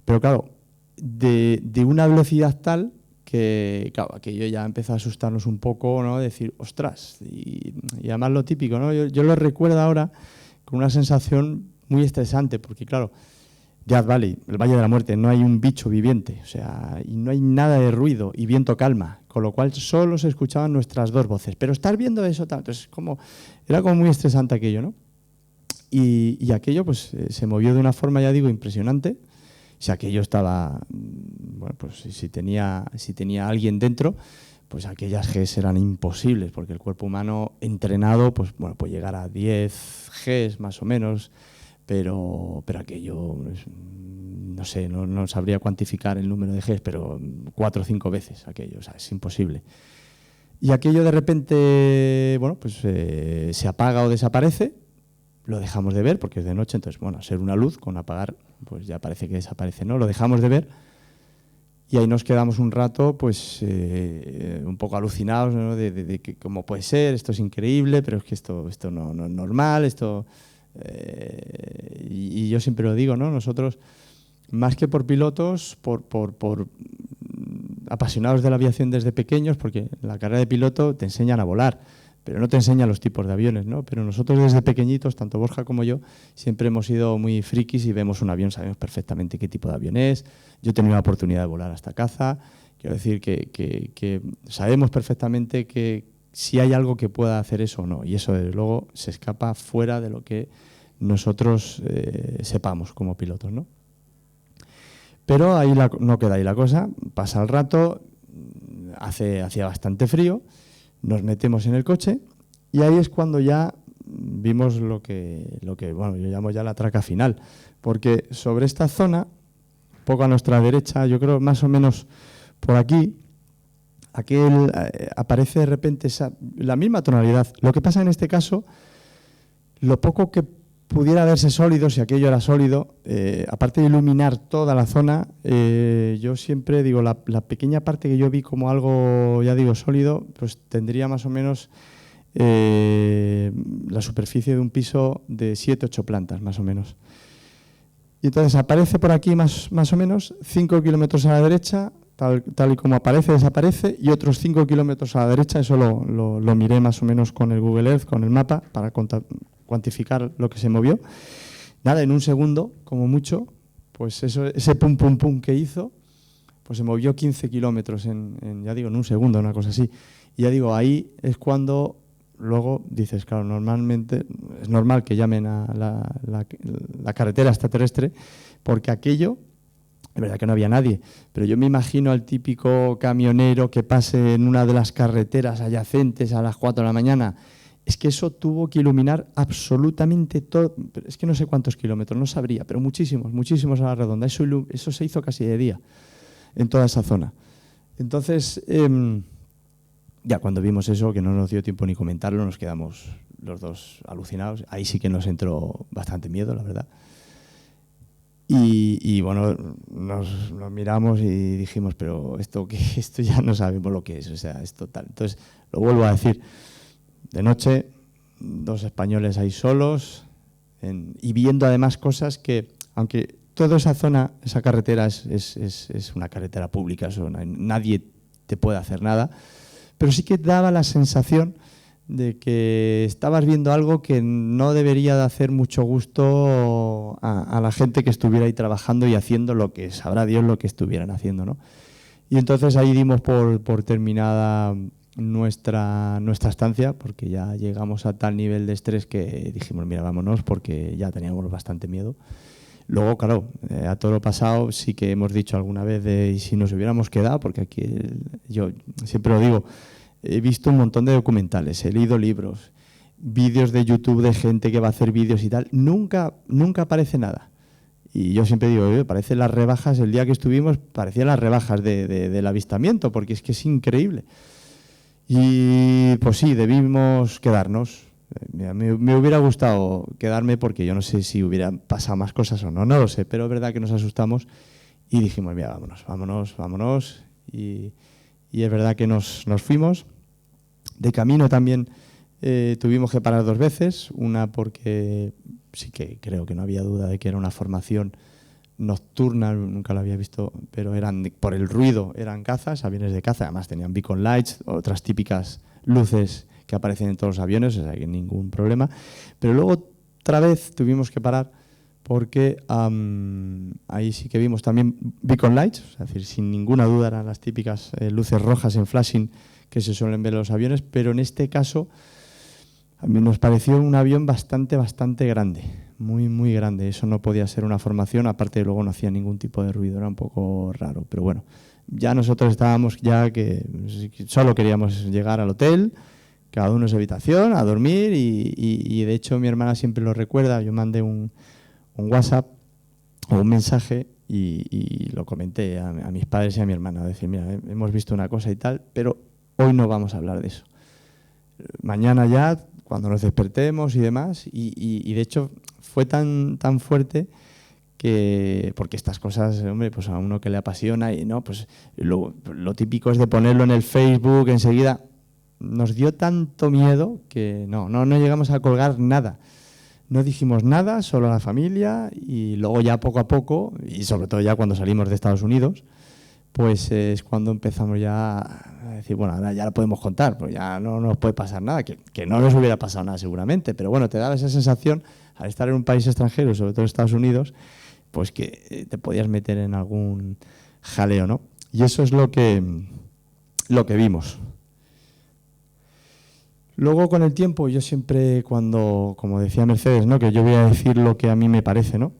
S1: pero claro, de una velocidad tal que, claro, aquello ya empezó a asustarnos un poco, ¿no? Decir, ostras, y además lo típico, ¿no? Yo lo recuerdo ahora con una sensación muy estresante, porque claro, Death Valley, el Valle de la Muerte, no hay un bicho viviente, o sea, y no hay nada de ruido y viento calma, con lo cual solo se escuchaban nuestras dos voces. Pero estar viendo eso, entonces era como muy estresante aquello, ¿no? Y aquello pues se movió de una forma, ya digo, impresionante. Si aquello estaba, bueno, pues si tenía alguien dentro, pues aquellas Gs eran imposibles, porque el cuerpo humano entrenado, pues bueno, puede llegar a 10 Gs más o menos, pero aquello, no sé, no sabría cuantificar el número de Gs, pero 4 o 5 veces aquello, o sea, es imposible. Y aquello de repente, bueno, pues se apaga o desaparece, lo dejamos de ver porque es de noche, entonces, bueno, ser una luz con apagar, pues ya parece que desaparece, ¿no? Lo dejamos de ver y ahí nos quedamos un rato, pues, un poco alucinados, ¿no? De que cómo puede ser, esto es increíble, pero es que esto no es normal, esto... y yo siempre lo digo, ¿no? Nosotros, más que por pilotos, por apasionados de la aviación desde pequeños, porque en la carrera de piloto te enseñan a volar, pero no te enseñan los tipos de aviones, ¿no? Pero nosotros desde pequeñitos, tanto Borja como yo, siempre hemos sido muy frikis y vemos un avión, sabemos perfectamente qué tipo de avión es. Yo he tenido la oportunidad de volar hasta caza. Quiero decir que sabemos perfectamente que si hay algo que pueda hacer eso o no. Y eso, desde luego, se escapa fuera de lo que nosotros sepamos como pilotos, ¿no? Pero ahí no queda ahí la cosa. Pasa el rato, hacía bastante frío. Nos metemos en el coche y ahí es cuando ya vimos lo que bueno, yo llamo ya la traca final, porque sobre esta zona, poco a nuestra derecha, yo creo más o menos por aquí, aparece de repente la misma tonalidad. Lo que pasa en este caso, lo poco que pudiera verse sólido, si aquello era sólido, aparte de iluminar toda la zona, yo siempre digo, la pequeña parte que yo vi como algo, ya digo, sólido, pues tendría más o menos la superficie de un piso de 7 o 8 plantas, más o menos. Y entonces aparece por aquí más o menos 5 kilómetros a la derecha, tal y como aparece, desaparece, y otros 5 kilómetros a la derecha, eso lo miré más o menos con el Google Earth, con el mapa, para cuantificar lo que se movió. Nada, en un segundo, como mucho, pues ese pum, pum, pum que hizo, pues se movió 15 kilómetros ya digo, en un segundo, una cosa así. Y ya digo, ahí es cuando luego dices, claro, normalmente es normal que llamen a la carretera extraterrestre, porque aquello, es verdad que no había nadie, pero yo me imagino al típico camionero que pase en una de las carreteras adyacentes a las 4 de la mañana. Es que eso tuvo que iluminar absolutamente todo. Es que no sé cuántos kilómetros, no sabría, pero muchísimos, muchísimos a la redonda. Eso se hizo casi de día en toda esa zona. Entonces, ya cuando vimos eso, que no nos dio tiempo ni comentarlo, nos quedamos los dos alucinados. Ahí sí que nos entró bastante miedo, la verdad. Y bueno, nos miramos y dijimos, pero esto ya no sabemos lo que es, o sea, es total. Entonces, lo vuelvo a decir. De noche, 2 españoles ahí solos y viendo además cosas que, aunque toda esa zona, esa carretera es una carretera pública, nadie te puede hacer nada, pero sí que daba la sensación de que estabas viendo algo que no debería de hacer mucho gusto a la gente que estuviera ahí trabajando y haciendo lo que sabrá Dios lo que estuvieran haciendo, ¿no? Y entonces ahí dimos por terminada nuestra estancia, porque ya llegamos a tal nivel de estrés que dijimos, mira, vámonos, porque ya teníamos bastante miedo. Luego, claro, a todo lo pasado sí que hemos dicho alguna vez de ¿y si nos hubiéramos quedado? Porque aquí, yo siempre lo digo, he visto un montón de documentales, he leído libros, vídeos de YouTube de gente que va a hacer vídeos y tal, nunca aparece nada. Y yo siempre digo, parecen las rebajas, el día que estuvimos parecían las rebajas del avistamiento, porque es que es increíble. Y pues sí, debimos quedarnos. Mira, me hubiera gustado quedarme porque yo no sé si hubieran pasado más cosas o no, no lo sé, pero es verdad que nos asustamos y dijimos, mira, vámonos. Y es verdad que nos fuimos. De camino también tuvimos que parar 2 veces, una porque sí que creo que no había duda de que era una formación nocturna, nunca lo había visto, pero por el ruido eran cazas, aviones de caza, además tenían beacon lights, otras típicas luces que aparecen en todos los aviones, o sea que ningún problema. Pero luego otra vez tuvimos que parar porque ahí sí que vimos también beacon lights, es decir, sin ninguna duda eran las típicas luces rojas en flashing que se suelen ver en los aviones, pero en este caso a mí nos pareció un avión bastante grande, muy grande. Eso no podía ser una formación, aparte luego no hacía ningún tipo de ruido, era un poco raro. Pero bueno, ya nosotros estábamos ya que solo queríamos llegar al hotel, cada uno en su habitación, a dormir y de hecho mi hermana siempre lo recuerda. Yo mandé un WhatsApp o un mensaje y lo comenté a mis padres y a mi hermana, decir, mira, hemos visto una cosa y tal, pero hoy no vamos a hablar de eso. Mañana ya, cuando nos despertemos y demás, y de hecho fue tan fuerte que, porque estas cosas, hombre, pues a uno que le apasiona y no, pues lo típico es de ponerlo en el Facebook enseguida. Nos dio tanto miedo que no llegamos a colgar nada. No dijimos nada, solo a la familia, y luego ya poco a poco, y sobre todo ya cuando salimos de Estados Unidos, pues es cuando empezamos ya a decir, bueno, ahora ya lo podemos contar, pues ya no nos puede pasar nada, que no nos hubiera pasado nada seguramente, pero bueno, te daba esa sensación al estar en un país extranjero, sobre todo Estados Unidos, pues que te podías meter en algún jaleo, ¿no? Y eso es lo que vimos. Luego, con el tiempo, yo siempre cuando, como decía Mercedes, ¿no?, que yo voy a decir lo que a mí me parece, ¿no?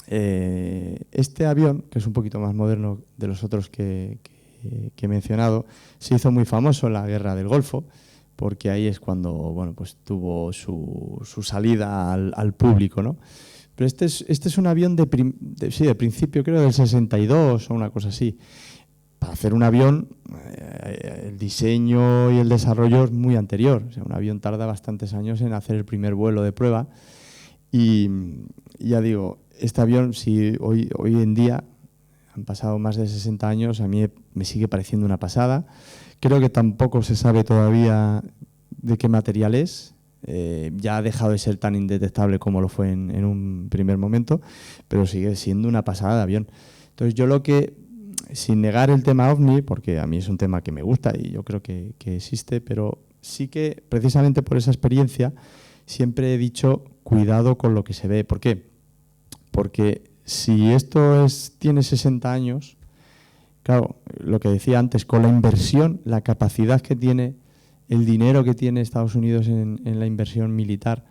S1: Este avión, que es un poquito más moderno de los otros que he mencionado, se hizo muy famoso en la Guerra del Golfo, porque ahí es cuando, bueno, pues tuvo su salida al público, ¿no? Pero este es un avión de principio, creo, del 62 o una cosa así. Para hacer un avión, el diseño y el desarrollo es muy anterior. O sea, un avión tarda bastantes años en hacer el primer vuelo de prueba. Y ya digo, este avión, si hoy en día han pasado más de 60 años, a mí me sigue pareciendo una pasada. Creo que tampoco se sabe todavía de qué material es. Ya ha dejado de ser tan indetectable como lo fue en un primer momento, pero sigue siendo una pasada de avión. Entonces yo sin negar el tema OVNI, porque a mí es un tema que me gusta y yo creo que existe, pero sí que precisamente por esa experiencia siempre he dicho cuidado con lo que se ve. ¿Por qué? Porque si esto tiene 60 años, claro, lo que decía antes, con la inversión, la capacidad que tiene, el dinero que tiene Estados Unidos en la inversión militar,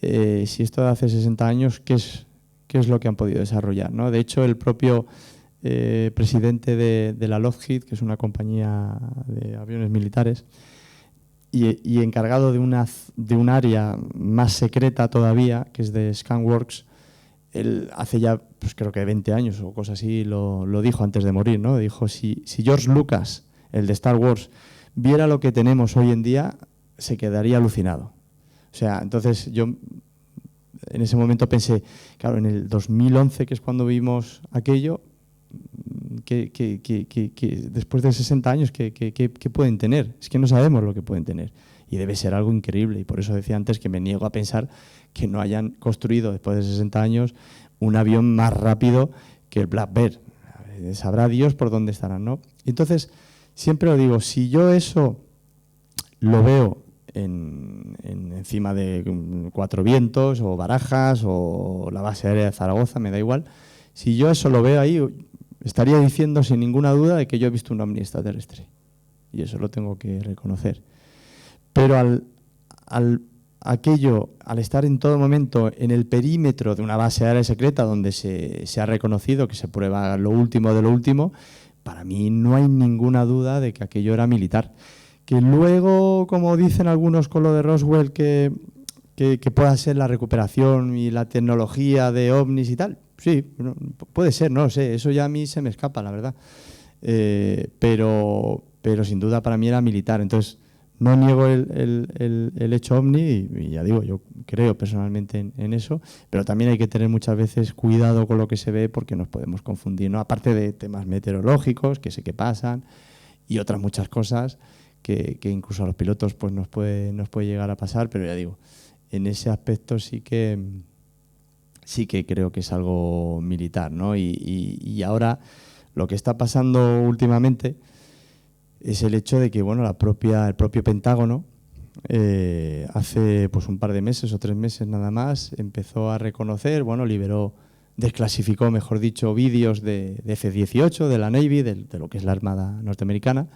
S1: si esto de hace 60 años, ¿qué es lo que han podido desarrollar, ¿no? De hecho, el propio presidente de la Lockheed, que es una compañía de aviones militares, y encargado de un área más secreta todavía, que es de Scanworks, él hace ya, pues creo que 20 años o cosas así, lo dijo antes de morir, ¿no? Dijo, si George Lucas, el de Star Wars, viera lo que tenemos hoy en día, se quedaría alucinado. O sea, entonces yo en ese momento pensé, claro, en el 2011, que es cuando vimos aquello, que después de 60 años, ¿qué pueden tener? Es que no sabemos lo que pueden tener. Y debe ser algo increíble. Y por eso decía antes que me niego a pensar que no hayan construido, después de 60 años, un avión más rápido que el Blackbird. Sabrá Dios por dónde estarán, ¿no? Y entonces, siempre lo digo, si yo eso lo veo encima de Cuatro Vientos o Barajas o la base aérea de Zaragoza, me da igual, si yo eso lo veo ahí, estaría diciendo sin ninguna duda de que yo he visto un ovni extraterrestre. Y eso lo tengo que reconocer. Pero al estar en todo momento en el perímetro de una base aérea secreta donde se ha reconocido que se prueba lo último de lo último, para mí no hay ninguna duda de que aquello era militar. Que luego, como dicen algunos con lo de Roswell, que pueda ser la recuperación y la tecnología de ovnis y tal, sí, puede ser, no lo sé, eso ya a mí se me escapa, la verdad. Pero pero sin duda para mí era militar. Entonces, no niego el hecho OVNI y ya digo, yo creo personalmente en eso, pero también hay que tener muchas veces cuidado con lo que se ve porque nos podemos confundir, ¿no? Aparte de temas meteorológicos, que sé que pasan, y otras muchas cosas que incluso a los pilotos pues nos puede llegar a pasar, pero ya digo, en ese aspecto sí que creo que es algo militar, ¿no? Y ahora lo que está pasando últimamente es el hecho de que, bueno, el propio Pentágono hace pues un par de meses o 3 meses nada más empezó a reconocer, bueno, desclasificó, mejor dicho, vídeos de F-18, de la Navy, de lo que es la Armada norteamericana,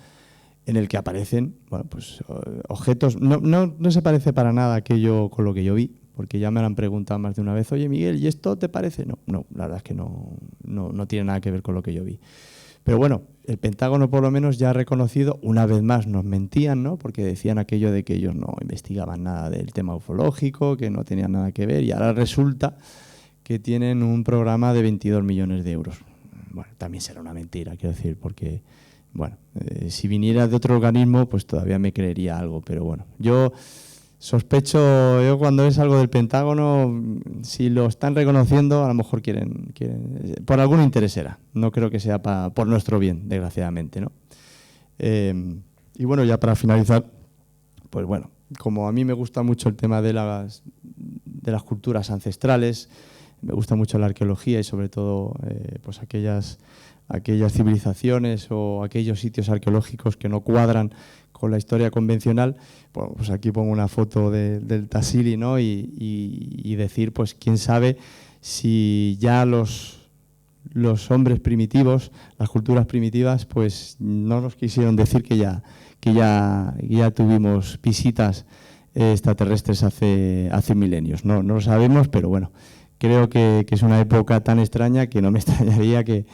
S1: en el que aparecen, bueno, pues objetos. No se parece para nada aquello con lo que yo vi, porque ya me lo han preguntado más de una vez, oye, Miguel, ¿y esto te parece? No, la verdad es que no tiene nada que ver con lo que yo vi. Pero bueno, el Pentágono por lo menos ya ha reconocido, una vez más nos mentían, ¿no? Porque decían aquello de que ellos no investigaban nada del tema ufológico, que no tenían nada que ver, y ahora resulta que tienen un programa de 22 millones de euros. Bueno, también será una mentira, quiero decir, porque, bueno, si viniera de otro organismo, pues todavía me creería algo, pero bueno, yo cuando es algo del Pentágono, si lo están reconociendo, a lo mejor quieren por algún interés será. No creo que sea por nuestro bien, desgraciadamente, ¿no? Y bueno, ya para finalizar, pues bueno, como a mí me gusta mucho el tema de las culturas ancestrales, me gusta mucho la arqueología y sobre todo pues aquellas civilizaciones o aquellos sitios arqueológicos que no cuadran con la historia convencional, bueno, pues aquí pongo una foto del Tassili, ¿no? Y decir, pues quién sabe si ya los hombres primitivos, las culturas primitivas, pues no nos quisieron decir que ya tuvimos visitas extraterrestres hace milenios. No lo sabemos, pero bueno, creo que es una época tan extraña que no me extrañaría que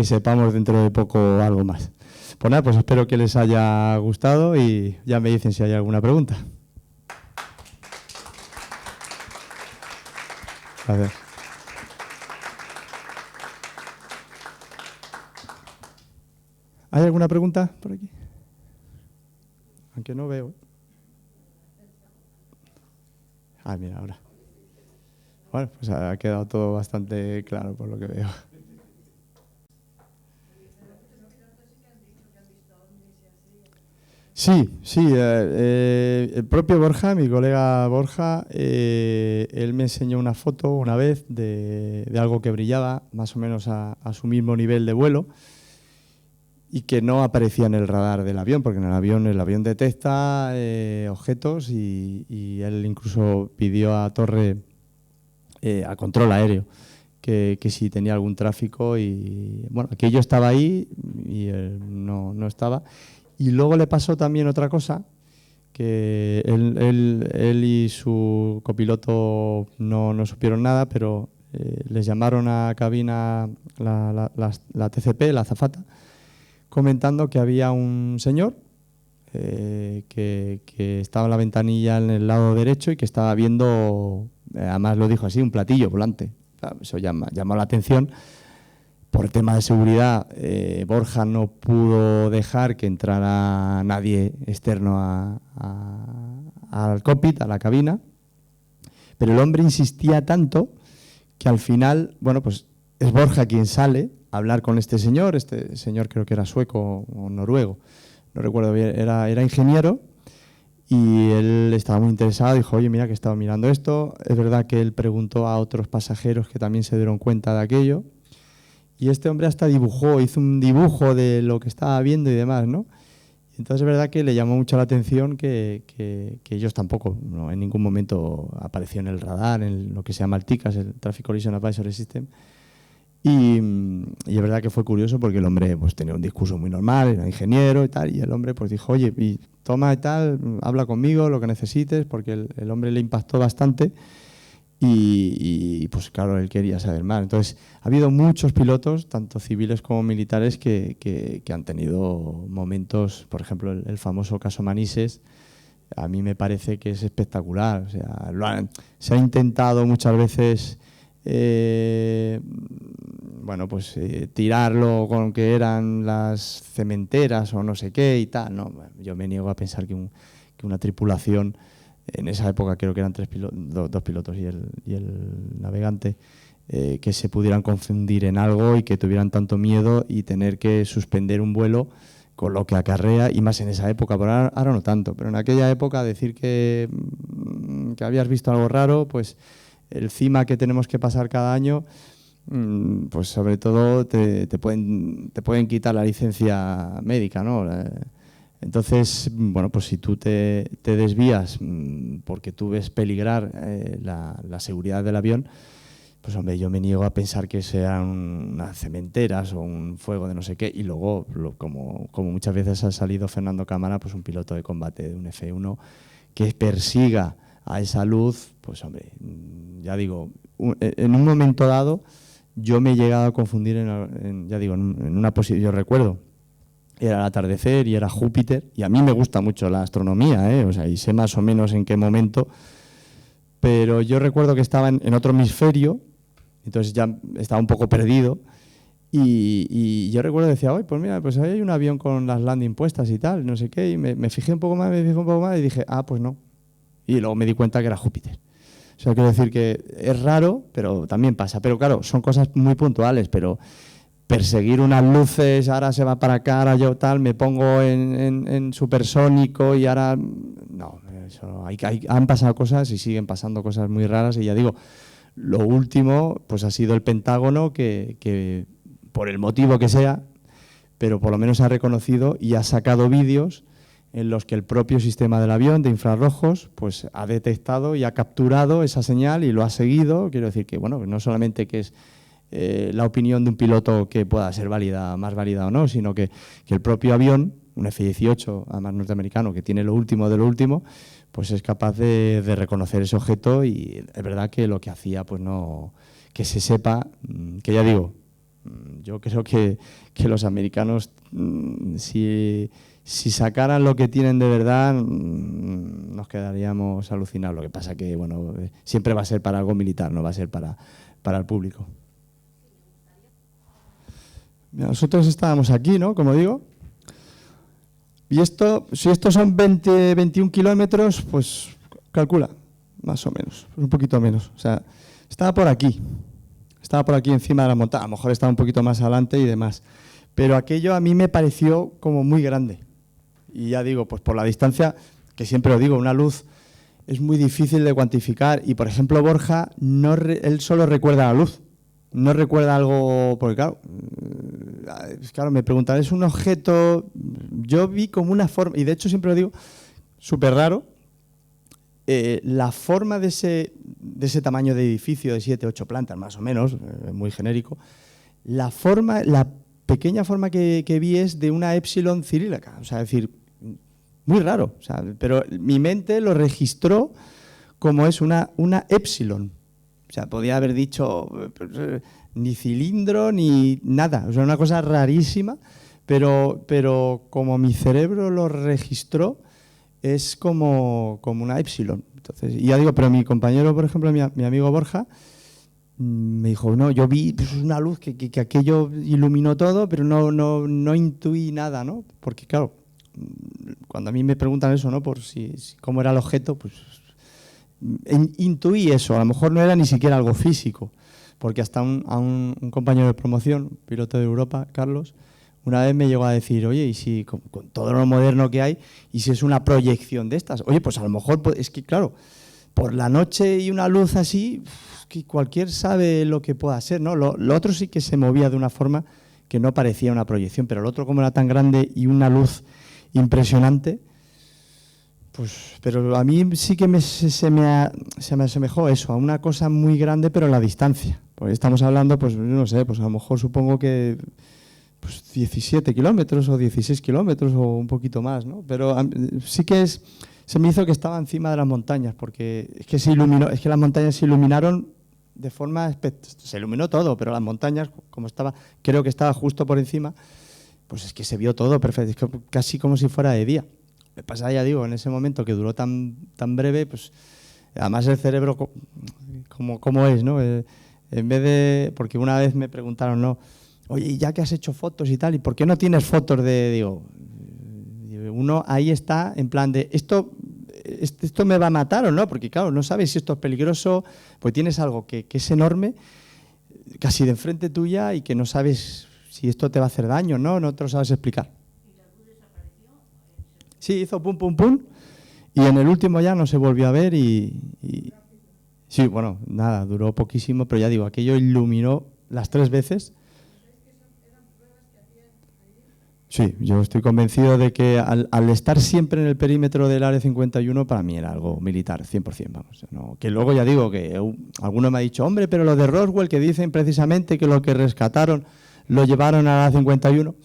S1: sepamos dentro de poco algo más. Pues nada, pues espero que les haya gustado y ya me dicen si hay alguna pregunta. Gracias. ¿Hay alguna pregunta por aquí? Aunque no veo. Ah, mira, ahora. Bueno, pues ha quedado todo bastante claro por lo que veo. Sí, el propio Borja, mi colega Borja, él me enseñó una foto una vez de algo que brillaba más o menos a su mismo nivel de vuelo y que no aparecía en el radar del avión, porque en el avión detecta objetos y él incluso pidió a Torre, a control aéreo, que si tenía algún tráfico y bueno, aquello estaba ahí y él no estaba. Y luego le pasó también otra cosa, que él y su copiloto no supieron nada, pero les llamaron a cabina la TCP, la azafata, comentando que había un señor que estaba en la ventanilla en el lado derecho y que estaba viendo, además lo dijo así, un platillo volante. Eso llamó la atención. Por tema de seguridad, Borja no pudo dejar que entrara nadie externo al cockpit, a la cabina, pero el hombre insistía tanto que al final, bueno, pues es Borja quien sale a hablar con este señor creo que era sueco o noruego, no recuerdo bien, era ingeniero y él estaba muy interesado, dijo, oye, mira que estaba mirando esto, es verdad que él preguntó a otros pasajeros que también se dieron cuenta de aquello. Y este hombre hasta hizo un dibujo de lo que estaba viendo y demás, ¿no? Entonces es verdad que le llamó mucho la atención que ellos tampoco, no, en ningún momento apareció en el radar, en lo que se llama el TICAS, el Traffic Collision Advisory System. Y es verdad que fue curioso porque el hombre pues tenía un discurso muy normal, era ingeniero y tal, y el hombre pues dijo, oye, toma y tal, habla conmigo, lo que necesites, porque el hombre le impactó bastante. Y pues claro, él quería saber más. Entonces, ha habido muchos pilotos, tanto civiles como militares, que han tenido momentos, por ejemplo, el famoso caso Manises, a mí me parece que es espectacular. O sea, se ha intentado muchas veces bueno, pues tirarlo con que eran las cementeras o no sé qué y tal. No, yo me niego a pensar que una tripulación, en esa época creo que eran dos pilotos y el navegante, que se pudieran confundir en algo y que tuvieran tanto miedo y tener que suspender un vuelo con lo que acarrea, y más en esa época, pero ahora no tanto, pero en aquella época decir que habías visto algo raro, pues el CIMA que tenemos que pasar cada año, pues sobre todo te pueden quitar la licencia médica, ¿no? Entonces, bueno, pues si tú te desvías porque tú ves peligrar la seguridad del avión, pues hombre, yo me niego a pensar que sean unas cementeras o un fuego de no sé qué. Y luego, como muchas veces ha salido Fernando Cámara, pues un piloto de combate de un F1 que persiga a esa luz, pues hombre, ya digo, en un momento dado yo me he llegado a confundir ya digo, en una posición. Yo recuerdo, era el atardecer y era Júpiter, y a mí me gusta mucho la astronomía, o sea, y sé más o menos en qué momento, pero yo recuerdo que estaba en otro hemisferio. Entonces ya estaba un poco perdido y yo recuerdo decía, oye, pues mira, pues ahí hay un avión con las landing puestas y tal, no sé qué, y me fijé un poco más, y dije, pues no. Y luego me di cuenta que era Júpiter. O sea, quiero decir que es raro, pero también pasa. Pero claro, son cosas muy puntuales, pero perseguir unas luces, ahora se va para acá, ahora yo tal, me pongo en supersónico y ahora... No, eso, han pasado cosas y siguen pasando cosas muy raras y ya digo... Lo último pues ha sido el Pentágono que por el motivo que sea, pero por lo menos ha reconocido y ha sacado vídeos en los que el propio sistema del avión de infrarrojos pues ha detectado y ha capturado esa señal y lo ha seguido. Quiero decir que bueno, no solamente que es la opinión de un piloto que pueda ser válida, más válida o no, sino que el propio avión, un F-18, además norteamericano, que tiene lo último de lo último, pues es capaz de reconocer ese objeto, y es verdad que lo que hacía, pues no, que se sepa, que ya digo, yo creo que los americanos, si sacaran lo que tienen de verdad, nos quedaríamos alucinados. Lo que pasa que, bueno, siempre va a ser para algo militar, no va a ser para el público. Nosotros estábamos aquí, ¿no? Como digo. Y si estos son 21 kilómetros, pues calcula, más o menos, un poquito menos. O sea, estaba por aquí encima de la montaña, a lo mejor estaba un poquito más adelante y demás. Pero aquello a mí me pareció como muy grande. Y ya digo, pues por la distancia, que siempre lo digo, una luz es muy difícil de cuantificar. Y por ejemplo, Borja, él solo recuerda la luz. No recuerda algo, porque claro, me preguntan, ¿es un objeto? Yo vi como una forma, y de hecho siempre lo digo, súper raro, la forma de ese tamaño de edificio de 7, 8 plantas, más o menos, muy genérico, la pequeña forma que vi es de una épsilon cirílica, o sea, es decir, muy raro, o sea, pero mi mente lo registró como es una épsilon. O sea, podía haber dicho ni cilindro ni nada. O sea, una cosa rarísima, pero como mi cerebro lo registró, es como una epsilon. Entonces, y ya digo, pero mi compañero, por ejemplo, mi amigo Borja, me dijo, no, yo vi una luz que aquello iluminó todo, pero no intuí nada, ¿no? Porque claro, cuando a mí me preguntan eso, ¿no? Por cómo era el objeto, pues... Intuí eso, a lo mejor no era ni siquiera algo físico, porque hasta un compañero de promoción, piloto de Europa, Carlos, una vez me llegó a decir, oye, y si con todo lo moderno que hay, y si es una proyección de estas, oye, pues a lo mejor, es que claro, por la noche y una luz así, que cualquier sabe lo que pueda ser, ¿no? Lo otro sí que se movía de una forma que no parecía una proyección, pero el otro como era tan grande y una luz impresionante, pues, pero a mí sí que se me asemejó eso, a una cosa muy grande, pero a la distancia. Porque estamos hablando, pues no sé, pues a lo mejor supongo que pues 17 kilómetros o 16 kilómetros o un poquito más, ¿no? Pero sí que se me hizo que estaba encima de las montañas, porque es que las montañas se iluminaron de forma... Se iluminó todo, pero las montañas, como creo que estaba justo por encima, pues es que se vio todo perfecto, casi como si fuera de día. Me pasa, ya digo, en ese momento que duró tan breve, pues además el cerebro, como es, ¿no? En vez de, porque una vez me preguntaron, no, oye, ¿y ya que has hecho fotos y tal, ¿y por qué no tienes fotos de, digo, uno ahí está en plan de, esto me va a matar o no? Porque claro, no sabes si esto es peligroso, pues tienes algo que es enorme, casi de enfrente tuya y que no sabes si esto te va a hacer daño, ¿no? No te lo sabes explicar.
S2: ¿Y la luz desapareció?
S1: Sí, hizo pum, pum, pum, y en el último ya no se volvió a ver sí, bueno, nada, duró poquísimo, pero ya digo, aquello iluminó las 3 veces. Sí, yo estoy convencido de que al estar siempre en el perímetro del Área 51, para mí era algo militar, 100%, vamos. ¿No? Que luego ya digo que alguno me ha dicho, hombre, pero lo de Roswell, que dicen precisamente que lo que rescataron lo llevaron al Área 51.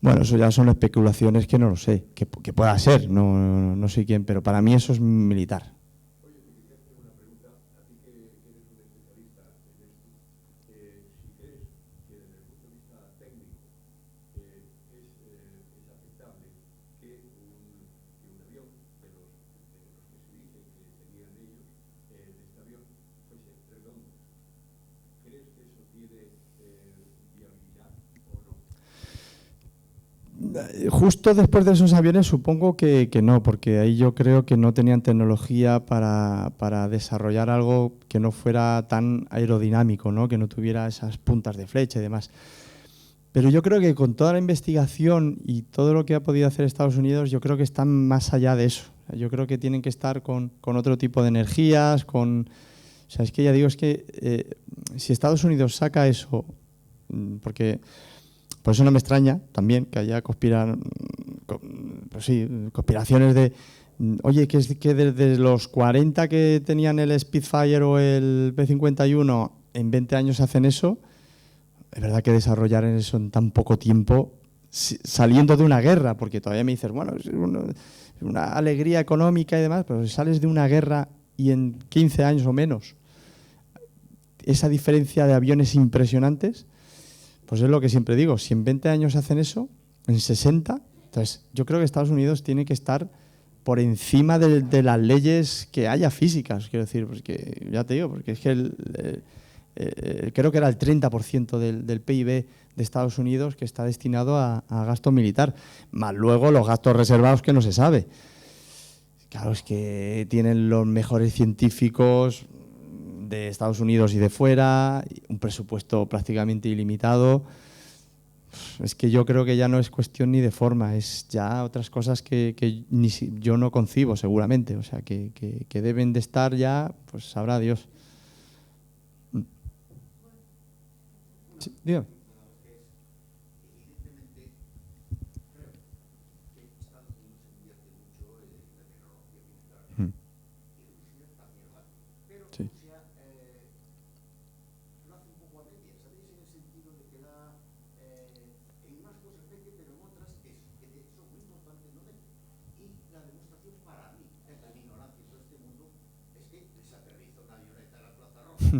S1: Bueno, eso ya son especulaciones que no lo sé, que pueda ser, no sé quién, pero para mí eso es militar. Justo después de esos aviones supongo que no, porque ahí yo creo que no tenían tecnología para desarrollar algo que no fuera tan aerodinámico, ¿no? Que no tuviera esas puntas de flecha y demás. Pero yo creo que con toda la investigación y todo lo que ha podido hacer Estados Unidos, yo creo que están más allá de eso. Yo creo que tienen que estar con otro tipo de energías, o sea, es que ya digo, es que si Estados Unidos saca eso, porque por eso no me extraña también que haya conspiraciones de, oye, que es que desde los 40 que tenían el Spitfire o el P-51, en 20 años hacen eso. Es verdad que desarrollar eso en tan poco tiempo, saliendo de una guerra, porque todavía me dices, bueno, es una alegría económica y demás, pero si sales de una guerra y en 15 años o menos, esa diferencia de aviones impresionantes, pues es lo que siempre digo, si en 20 años hacen eso, en 60, entonces yo creo que Estados Unidos tiene que estar por encima de las leyes que haya físicas, quiero decir, porque ya te digo, porque es que creo que era el 30% del PIB de Estados Unidos que está destinado a gasto militar, más luego los gastos reservados que no se sabe. Claro, es que tienen los mejores científicos de Estados Unidos y de fuera, un presupuesto prácticamente ilimitado. Es que yo creo que ya no es cuestión ni de forma, es ya otras cosas que yo no concibo seguramente, o sea, que deben de estar ya, pues sabrá Dios. Sí, dígame. Sí.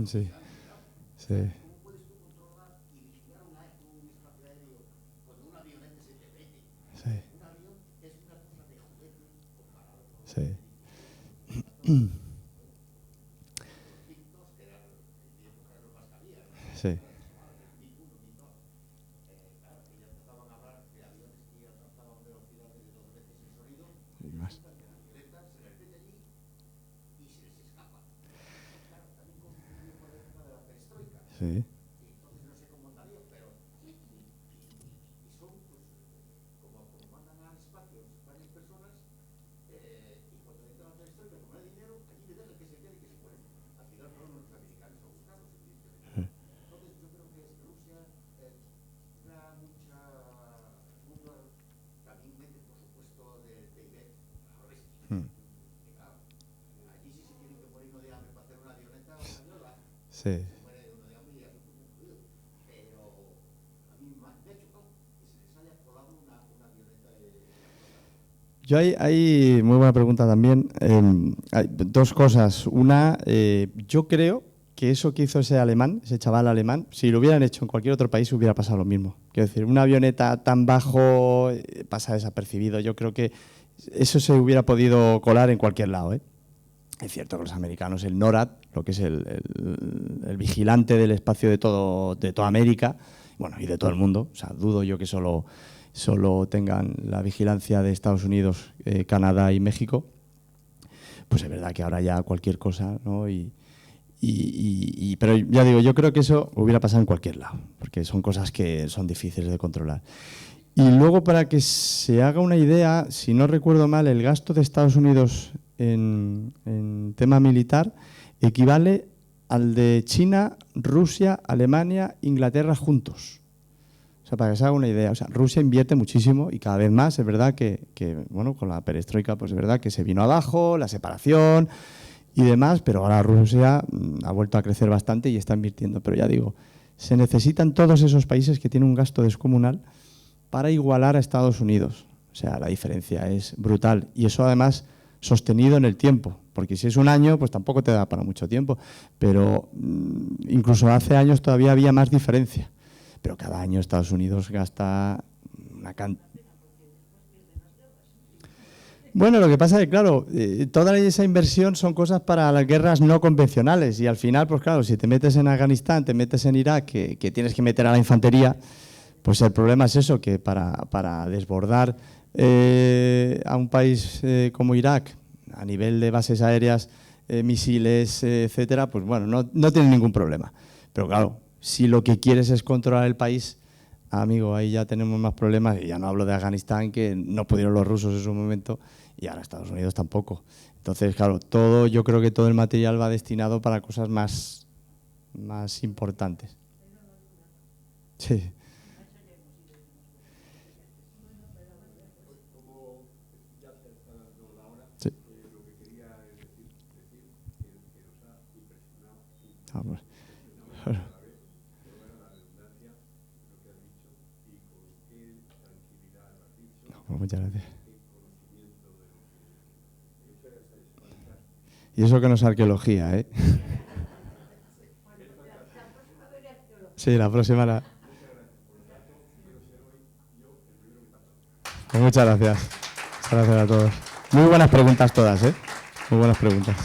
S1: Sí, sí. Sí. Sí. Sí. Y más. Sí. Sí. Yo hay muy buena pregunta también. Hay dos cosas. Una, yo creo que eso que hizo ese alemán, ese chaval alemán, si lo hubieran hecho en cualquier otro país hubiera pasado lo mismo. Quiero decir, una avioneta tan bajo pasa desapercibido. Yo creo que eso se hubiera podido colar en cualquier lado, ¿eh? Es cierto que los americanos, el NORAD, lo que es el vigilante del espacio de toda América, bueno, y de todo el mundo. O sea, dudo yo que solo tengan la vigilancia de Estados Unidos, Canadá y México. Pues es verdad que ahora ya cualquier cosa, ¿no? Pero ya digo, yo creo que eso hubiera pasado en cualquier lado, porque son cosas que son difíciles de controlar. Y luego, para que se haga una idea, si no recuerdo mal, el gasto de Estados Unidos en tema militar equivale al de China, Rusia, Alemania, Inglaterra juntos. O sea, para que se haga una idea, o sea, Rusia invierte muchísimo y cada vez más. Es verdad que bueno, con la perestroika, pues es verdad que se vino abajo, la separación y demás, pero ahora Rusia ha vuelto a crecer bastante y está invirtiendo. Pero ya digo, se necesitan todos esos países que tienen un gasto descomunal para igualar a Estados Unidos. O sea, la diferencia es brutal. Y eso además sostenido en el tiempo, porque si es un año, pues tampoco te da para mucho tiempo. Pero incluso hace años todavía había más diferencia. Pero cada año Estados Unidos gasta una cantidad. Bueno, lo que pasa es que, claro, toda esa inversión son cosas para las guerras no convencionales. Y al final, pues claro, si te metes en Afganistán, te metes en Irak, que tienes que meter a la infantería, pues el problema es eso, que para desbordar a un país como Irak, a nivel de bases aéreas, misiles, etcétera, pues bueno, no tiene ningún problema. Pero claro, si lo que quieres es controlar el país, amigo, ahí ya tenemos más problemas. Y ya no hablo de Afganistán, que no pudieron los rusos en su momento, y ahora Estados Unidos tampoco. Entonces, claro, yo creo que todo el material va destinado para cosas más importantes. Sí. Sí. Ah, pues. Pues muchas gracias. Y eso que no es arqueología, ¿eh? Sí, la próxima la... Pues muchas gracias. Muchas gracias a todos. Muy buenas preguntas todas, ¿eh? Muy buenas preguntas.